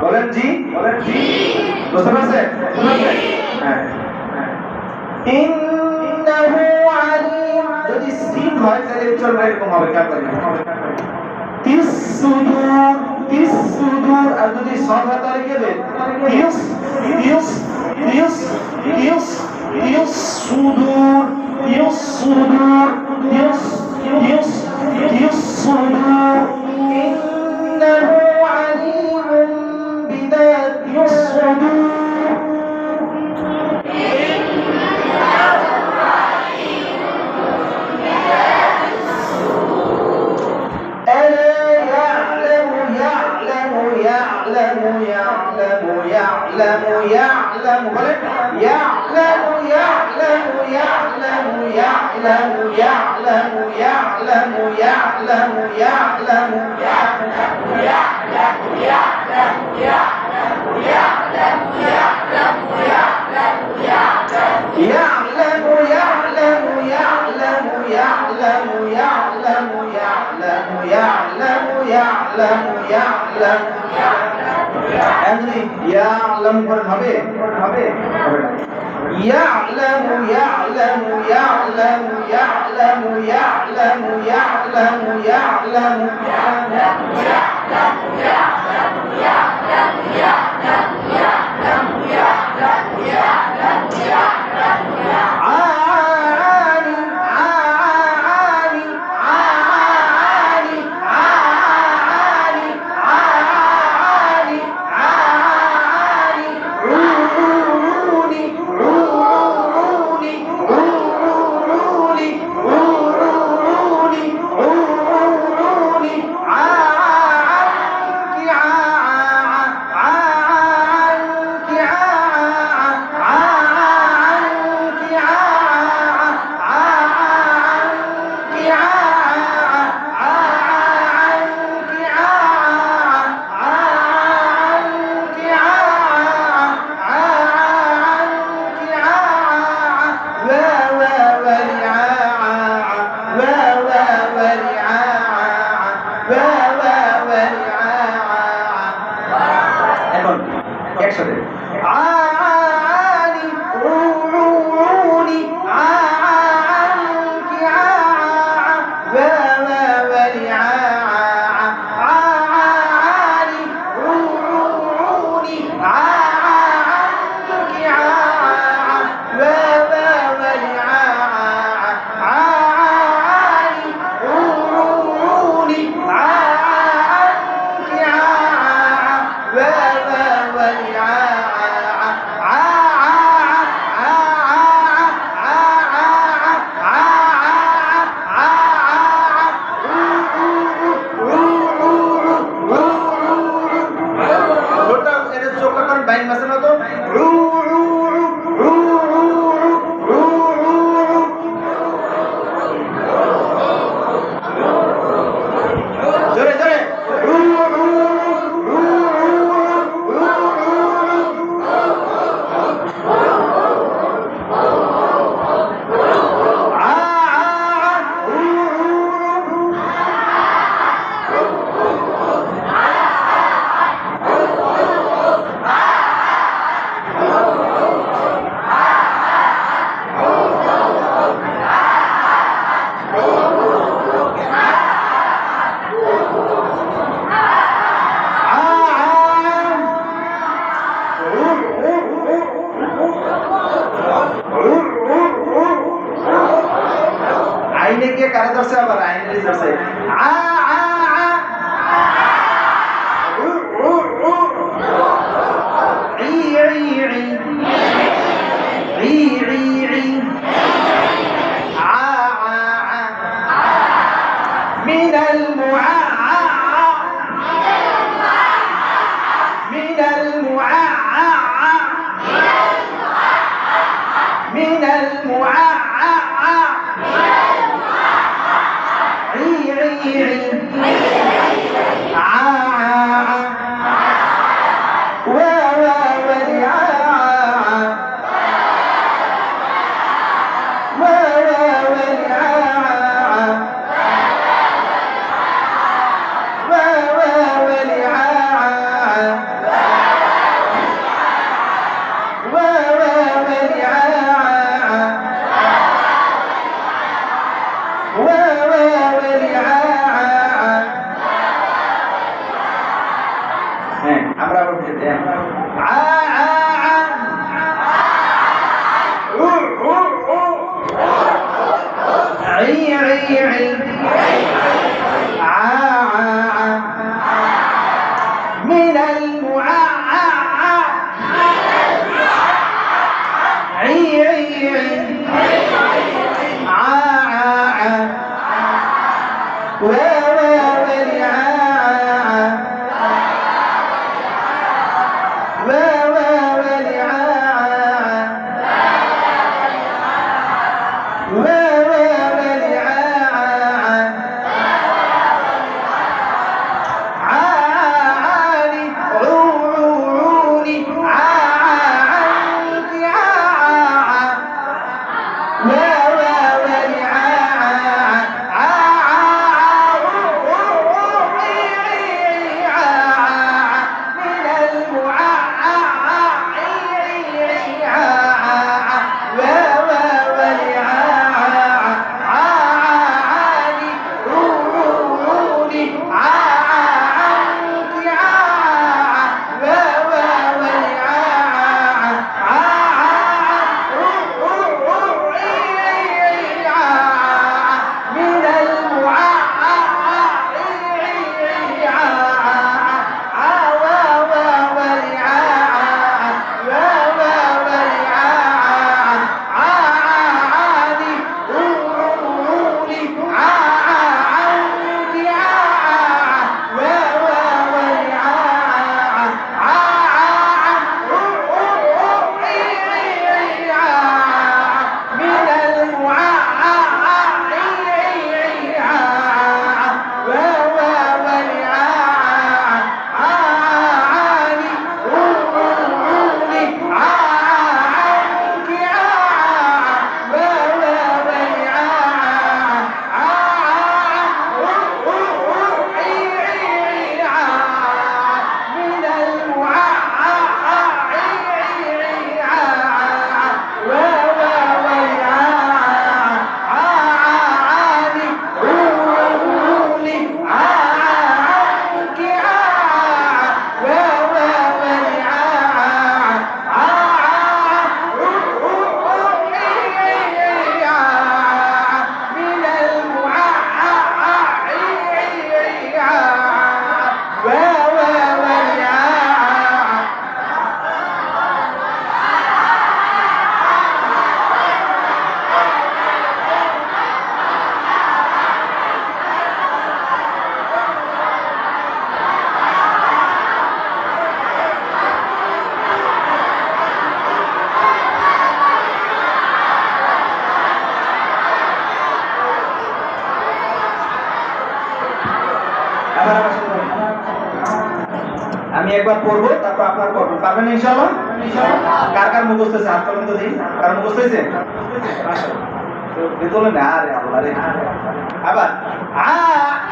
বলেন জি বুঝতে পারছেন হ্যাঁ إنه عليم যদি সিন হয় তাহলে উচ্চারণ এরকম হবে الصدور আর যদি সদ হয় তাহলে কি হবে الصدور إنه عليم بذات الصدور যদি ইয়ালাম করে হবে হবে يعلم يعلم يعلم يعلم يعلم يعلم يعلم একসাথে আনি রুনি আনকি আইনে কে কারা ধরছে আবার আইনে ধরছে আ আ উ উ উ ই ই ই ই ই আ আ من المعاء من المعاء من المعاء عا একবার পড়বো, তারপর আপনারা পড়বেন। পারবেন ইনশাআল্লাহ? কার কার মুখস্থ হয়েছে হাত তুলুন তো দেখি। কার মুখস্থ হয়েছে? বেতনে না রে আল্লাহ রে। আবার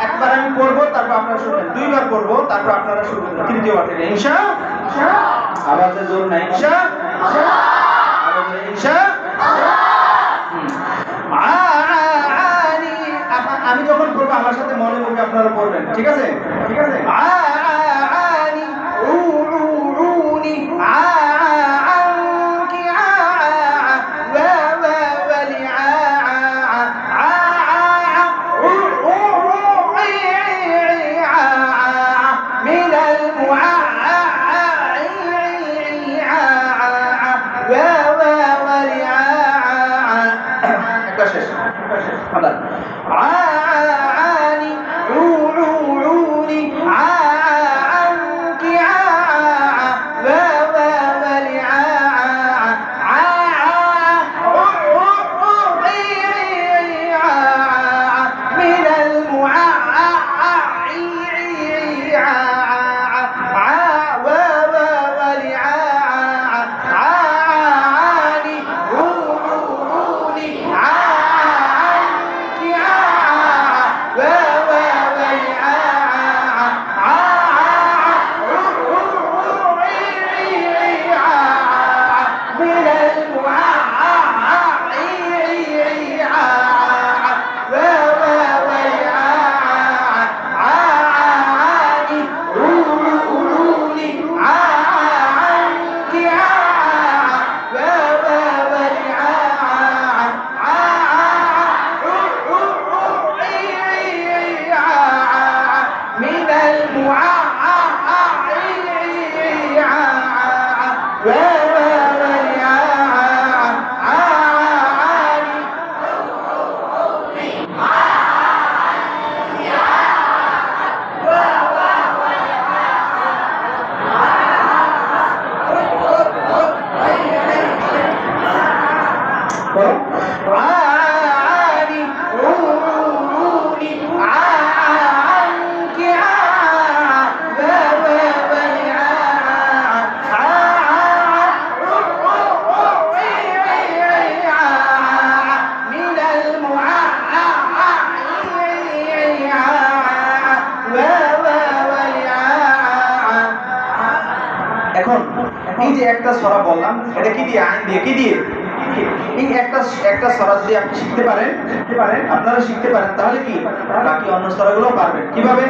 একবার আমি পড়বো, তারপর আপনারা শুনবেন। দুইবার পড়বো, তারপর আপনারা শুনবেন তৃতীয়বার থেকে। আওয়াজে জোর নাই। আমি যখন পড়বো আমার সাথে মনে মুখে আপনারা পড়বেন, ঠিক আছে? ঠিক আছে। এখন এই যে একটা সরা বললাম, এটা কি দিয়ে? আইন দিয়ে। কি দিয়ে? এই একটা সরা যদি আপনি শিখতে পারেন, আপনারা শিখতে পারেন, তাহলে কি বাকি অন্য সরাগুলো পারবেন। কিভাবে?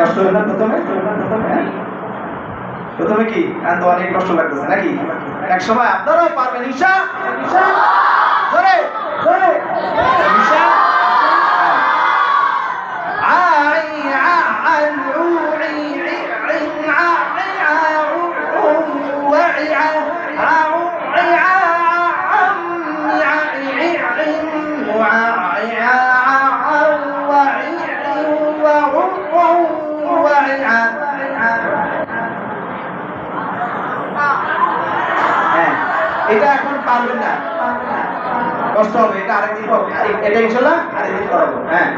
কষ্ট হলো না প্রথমে? হ্যাঁ? প্রথমে কি তো অনেক কষ্ট লাগতেছে নাকি? এক সময় আপনারাও পারবেন ঈশা ধরে ধরে ঈশা এটা এখন পারবেন না, কষ্ট হবে, এটা আরেকদিন করবো, এটা ইনশাল্লাহ আরেকদিন করাবো। হ্যাঁ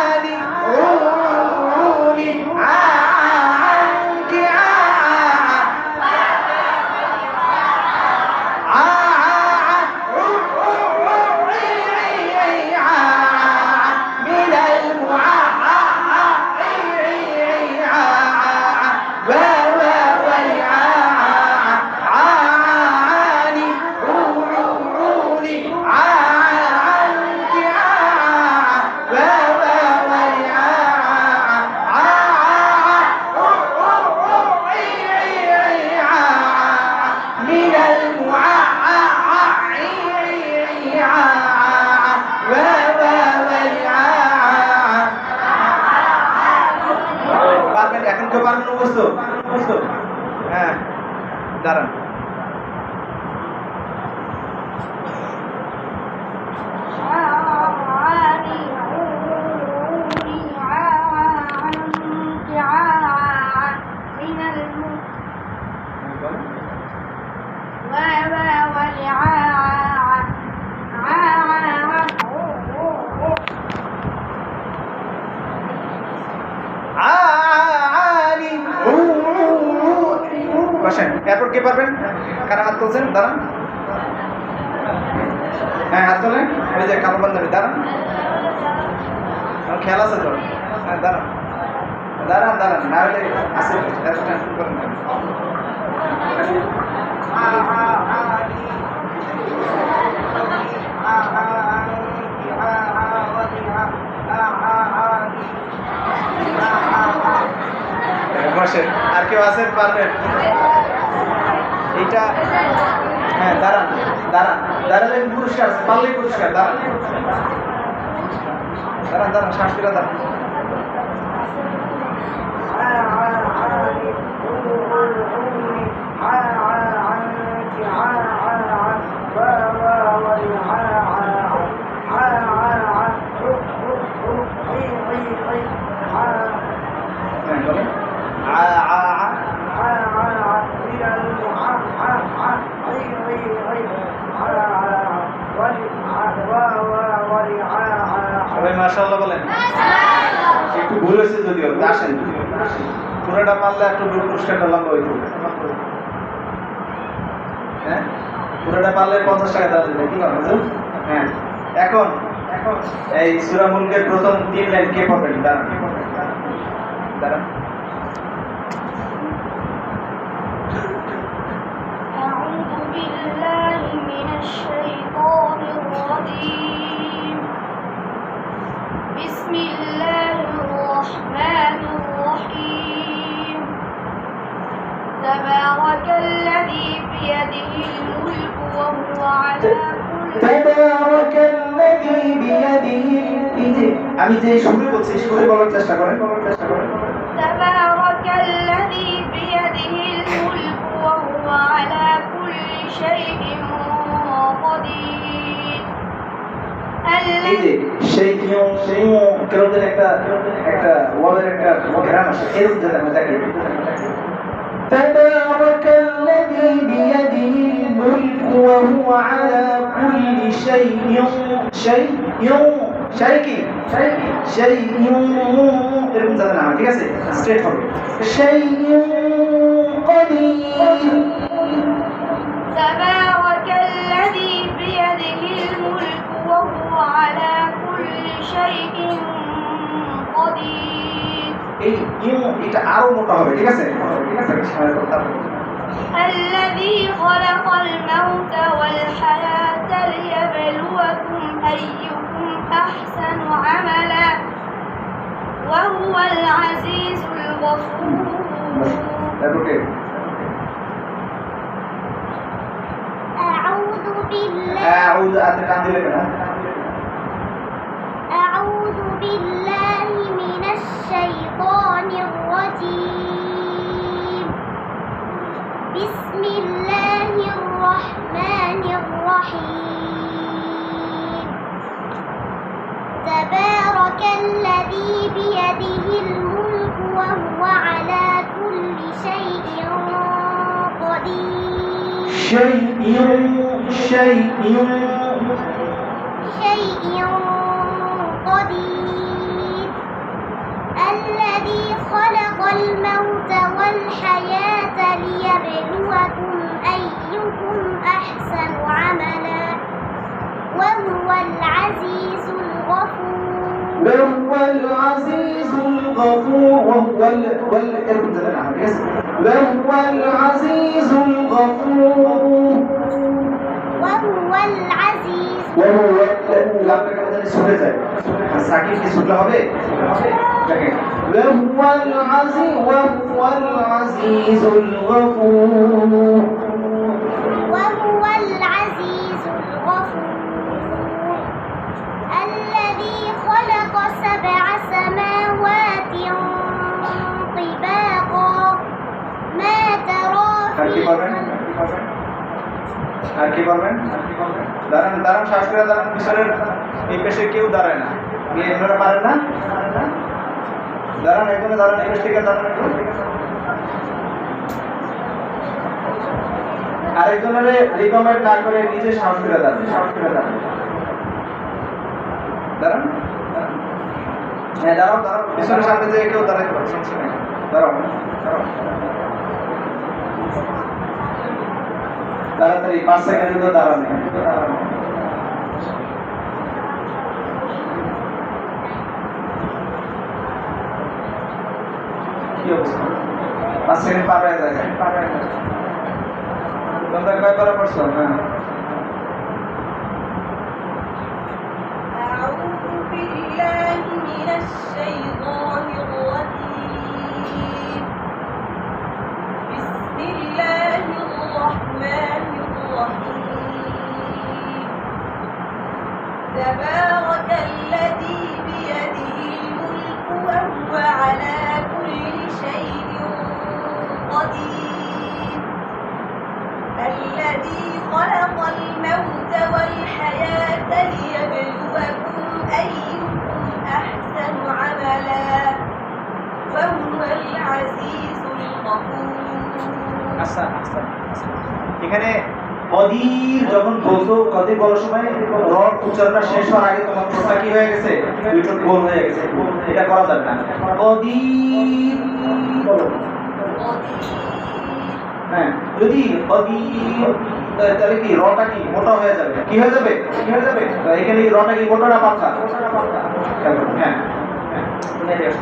আলি উলি আনকি হ্যাঁ দাঁড়ান এরপর কে পারবেন? কারা হাত তুলছেন? দাঁড়ান। হ্যাঁ হাত তোলেন। ওই যে কালো বান্ধবী দাঁড়ান, খেয়াল আছে তো? হ্যাঁ দাঁড়ান দাঁড়ান দাঁড়ান, না হলে আসে টেনশন করেন না। আর কেউ আছেন পারবেন? এইটা হ্যাঁ দাঁড়ান দাঁড়ান দাঁড়ালে পুরস্কার আছে, পারলে পুরস্কার। দাঁড়ান দাঁড়ান দাঁড়ান, শ্বাস ফেরা দাঁড়ান। সবাই মাশাআল্লাহ বলেন। একটু ভুল হয়েছে যদিও, আসেন পুরোটা পারলে একটু পুরস্কারটা লম্বা হইতো। হ্যাঁ পুরোটা পারলে 50 টাকা দেওয়া যাবে, কি বলেন? হ্যাঁ এখন এই সূরা মুলকের প্রথম 3 লাইন কে পড়বেন? দাঁড়ান দাঁড়ান। بسم الله الرحمن الرحيم تبارك الذي بيده الملك وهو على আমি যে শুরু করছি শুরু বলার চেষ্টা করেন। تبارك الذي بيده الملك وهو على كل شيء قدير এই যে সেই কেরোদের একটা ওয়ালের একটা গ্রাম আছে, এরকম যদি আমরা দেখি تبارك الذي بيده الملك وهو على كل شيء এরকম যাবে না, ঠিক আছে? স্ট্রেট হবে شيء قدير تبارك الذي بيده الملك وهو على كل شيء قدير এই এটা আরো মোটা হবে, ঠিক আছে? الذي خلق الموت والحياة ليبلوكم أيكم أحسن عملا وهو তারপর কে أعوذ بالله আউযু আতে টান দিলে কেন أعوذ بالله من الشيطان الرجيم بسم الله الرحمن الرحيم تبارك الذي بيده الملك وهو على كل شيء قدير شيء قدير الذي خلق الموت والحياة ليبلوكم أيكم أحسن عملا وهو العزيز الغفور وهو العزيز الغفور وهو العزيز الغفور وهو العزيز وهو শুনে যায় সাকিব কি শুনলে হবে وهو العزيز الغفور وهو العزيز الغفور الذي خلق 7 سماوات طباقا ما ترى আর কি في করবেন আর কি করবেন দাঁড়ান দাঁড়ান শ্বাস করে দাঁড়ান পিছনের এই পেশে কেউ দাঁড়ায় না আপনারা পারেন না দাঁড়ান একজনে দাঁড়ান এই পেশ থেকে দাঁড়ান আরেকজনের রিকমেন্ড না করে নিজে সাহস করে দাঁড়ান দাঁড়ান হ্যাঁ দাঁড়াও দাঁড়াও পিছনের সামনে যে কেউ দাঁড়াইতে পারছে সমস্যা নেই দাঁড়াও দাঁড়াও তাড়াতাড়ি 5 সেকেন্ডের তো দাঁড়ান কি অবস্থা 5 সেকেন্ড পার হয়ে যায় তোমরা কয়বার পড়ছো হ্যাঁ أعوذ بالله من الشيطان الرجيم بسم الله الرحمن الرحيم تبارك الذي بيده الملك وهو على كل شيء قدير الذي خلق الموت والحياة ليبلوكم أيكم أحسن عملا وهو العزيز الغفور আচ্ছা আচ্ছা এখানে কদির যখন বলতো কদির বলার সময় র উচ্চারণটা শেষ হওয়ার আগে তোমার ঠোঁটটা কি হয়ে গেছে দুই ঠোঁট গোল হয়ে গেছে এটা করা যাবে না কদির বলো হ্যাঁ যদি কদির তাহলে কি রটা কি মোটা হয়ে যাবে কি হয়ে যাবে এখানে রটা কি মোটা না পাতলা হ্যাঁ হ্যাঁ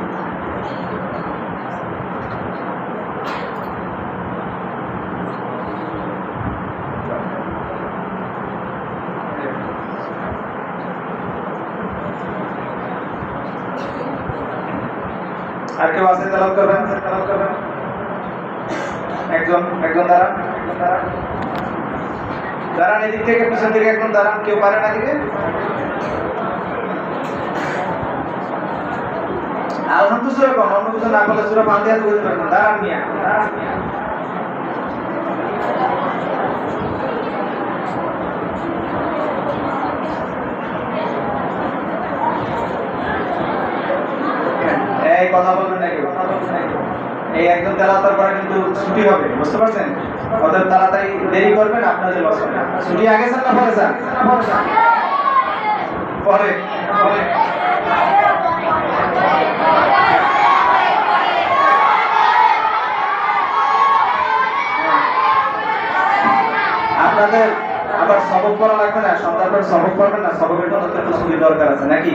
আর কেউ আছে তেলাওয়াত করবেন একজন দাঁড়ান এদিক থেকে পিছন থেকে একদম দাঁড়ান কেউ পারে না দিকে আলহামদুলিল্লাহ কোন অন্য কিছু না বলে সূরা ফাতিহা পড়তে পারবেন দাঁড়ান মিয়া এই কথা বলবেন না কেউ এই একজন তেলাওয়াত পরে কিন্তু ছুটি হবে বুঝতে পারছেন ওদের তাড়াতাড়ি দেরি করবেন আপনাদের লস হবে ছুটি আগে স্যার না পরে স্যার পরে আপনাদের আবার সবক করা লাগবে না সন্ধ্যার সবক করবেন না সবকের জন্য তো একটু ছুটি দরকার আছে নাকি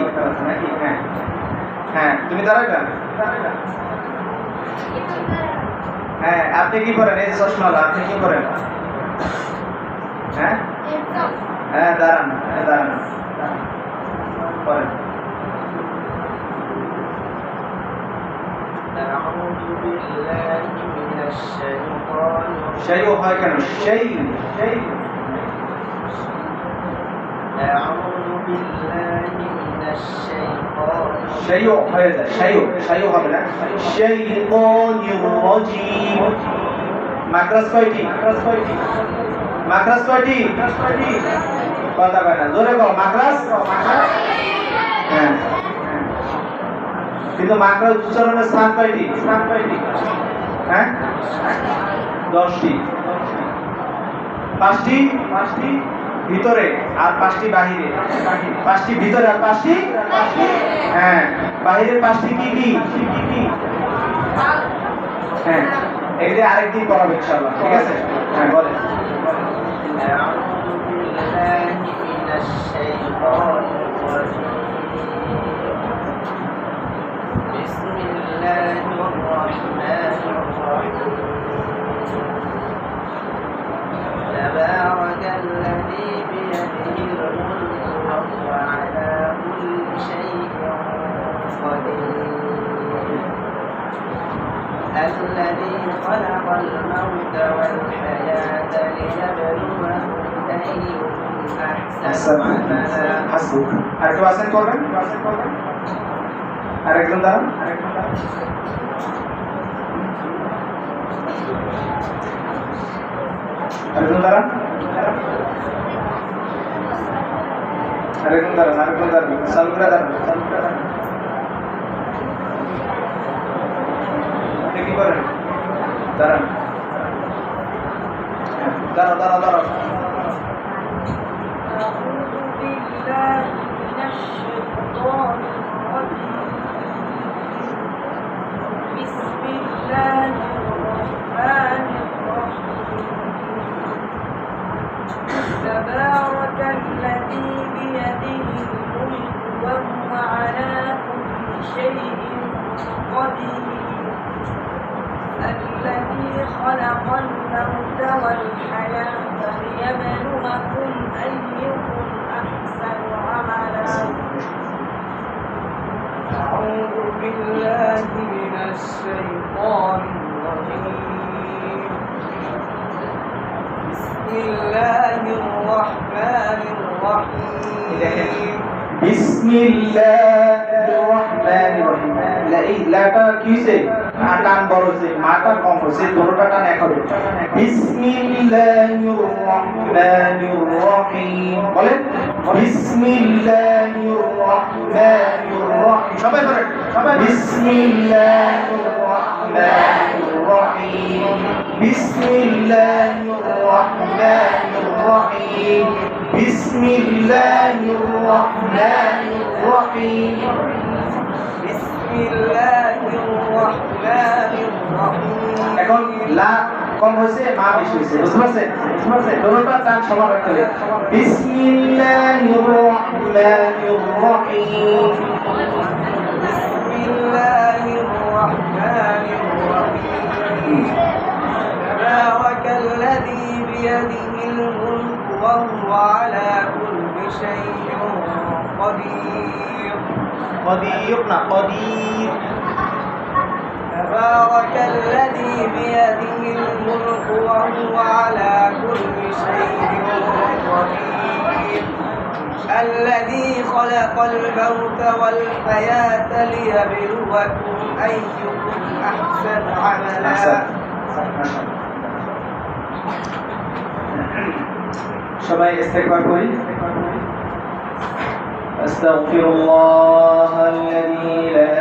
হ্যাঁ হ্যাঁ তুমি দাঁড়াইবা হ্যাঁ আপনি কি করেন এই চশমালা আপনি কি করেন হ্যাঁ হ্যাঁ দাঁড়ান করেন সেই হয় কেন? সেই أعوذ بالله من الشيطان সেই হয়ে যায়, সেই হবে না। শাইতানির রাজিম। মাকরাজ কয়টি? কথা কয় না, জোরে বল। মাকরাজ হ্যাঁ, কিন্তু মাকরাজ উচ্চারণের স্থান কয়টি? হ্যাঁ, 10টি। 5টি ভিতরে আর 5টি বাহিরে। 5টি ভিতরে আর 5টি হ্যাঁ, বাহিরের 5টি কি কি? হ্যাঁ, এগুলি আরেকদিন পড়াবো ইনশাআল্লাহ, ঠিক আছে? হ্যাঁ, বলেন। أعوذ بالله من الشيطان الرجيم بسم الله الرحمن الرحيم تبارك الذي بيده الملك وهو على كل شيء قدير الذي خلق الموت والحياة ليبلوكم أيكم أحسن عملا হাসবুক। আরেকটু আছেন করবেন? আরেকজন দাঁড়ান। আরেকজন দাঁড়ান। চালু করে দাঁড়ান। আপনি কি করেন? দাঁড়ান। দাঁড়াও। تبارك الذي بيده الملك وهو على كل شيء قدير الذي خلق الموت والحياة ليبلوكم أيكم أحسن عملا أعوذ بالله من الشيطان الرجيم بسم الله الرحمن الرحيم বিসমিল্লাহির রহমানির রহিম। এই লাটা কিসে? টান বড় হচ্ছে, মাটা কম হচ্ছে, দুটোটা টান এক হবে। বিসমিল্লাহির রহমানির রহিম। বলেন বিসমিল্লাহির রহমানির রহিম। সবাই বলেন, বিসমিল্লাহির রহমানির রহিম। বিসমিল্লাহির রহমানির রহিম। বিসমিল্লাহির রহমানির রহিম। বিসমিল্লাহির রহমানির রহিম। এখন লা কম হয়েছে, মা বেশি হয়েছে, বুঝতে পারছেন? দুটোটা টান সমান রাখতে হবে। বিসমিল্লাহির রহমানির রহিম। বিসমিল্লাহির রহমানির রহিম تبارك الذي بيده الملك وهو على كل شيء قدير تبارك الذي بيده الملك وهو على كل شيء قدير الذي خلق الموت والحياة ليبلوكم أيكم أحسن عملا সবাই ইস্তেগফার করি। আস্তাগফিরুল্লাহ আল্লাযী লা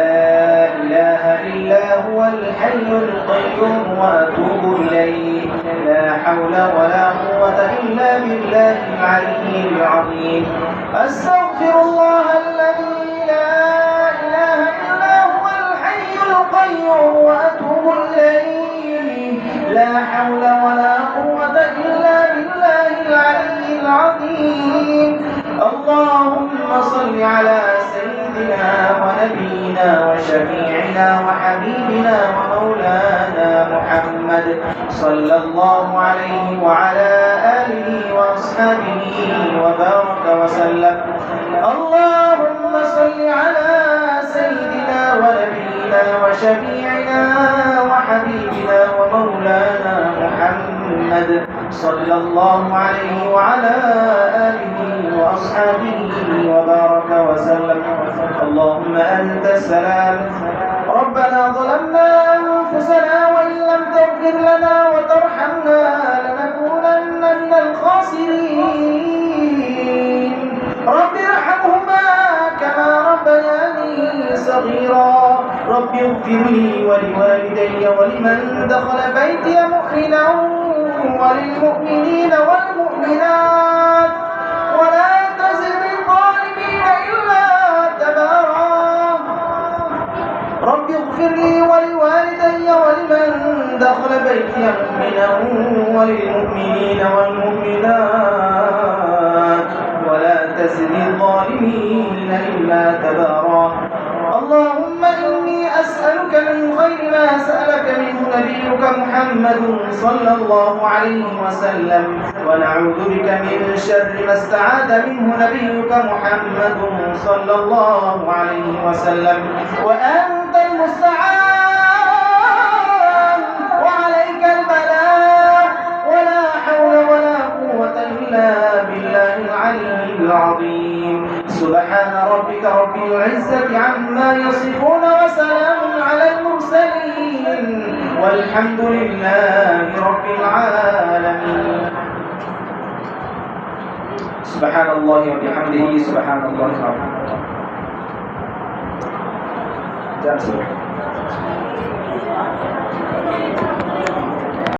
ইলাহা ইল্লা হুয়াল হাইয়ুল কাইয়্যুম ওয়া আতুবু ইলাইহি লা হাওলা ওয়া লা কুওয়াতা ইল্লা বিল্লাহিল আলিয়্যিল আযীম। আস্তাগফিরুল্লাহ আল্লাযী লা ইলাহা ইল্লা হুয়াল হাইয়ুল কাইয়্যুম ওয়া আতুবু ইলাইহি লা হাওলা ওয়া লা কুওয়াতা ইল্লা বিল্লাহিল আলিয়্যিল আযীম। اللهم صل على سيدنا ونبينا وشفيعنا وحبيبنا ومولانا محمد صلى الله عليه وعلى آله وأصحابه وبارك وسلم. اللهم صل على سيدنا ونبينا وشفيعنا وحبيبنا ومولانا محمد صلى الله عليه وعلى آله وأصحابه وبارك وسلم. اللهم أنت السلام. ربنا ظلمنا أنفسنا وإن لم تغفر لنا وترحمنا لنكونن من الخاسرين. رب ارحمهما كما ربياني صغيرا. رب اغفر لي ولوالدي ولمن دخل بيتي مؤمنا وللمؤمنين والمؤمنات ولا تزد الظالمين إلا تبارا. رب اغفر لي ولوالدي ولمن دخل بيتي مؤمنا وللمؤمنين والمؤمنات ولا تزد الظالمين إلا تبارا. اللهم إني أسألك من خير ما سألك منه نبيك محمد صلى الله عليه وسلم ونعوذ بك من شر ما استعاذ منه نبيك محمد صلى الله عليه وسلم. وأنت المستعان وعليك البلاء ولا حول ولا قوة إلا بالله العلي العظيم. سبحان ربك رب العزة عما يصفون وسلام على المرسلين والحمد لله رب العالمين. سبحان الله وبحمده سبحان الله العظيم.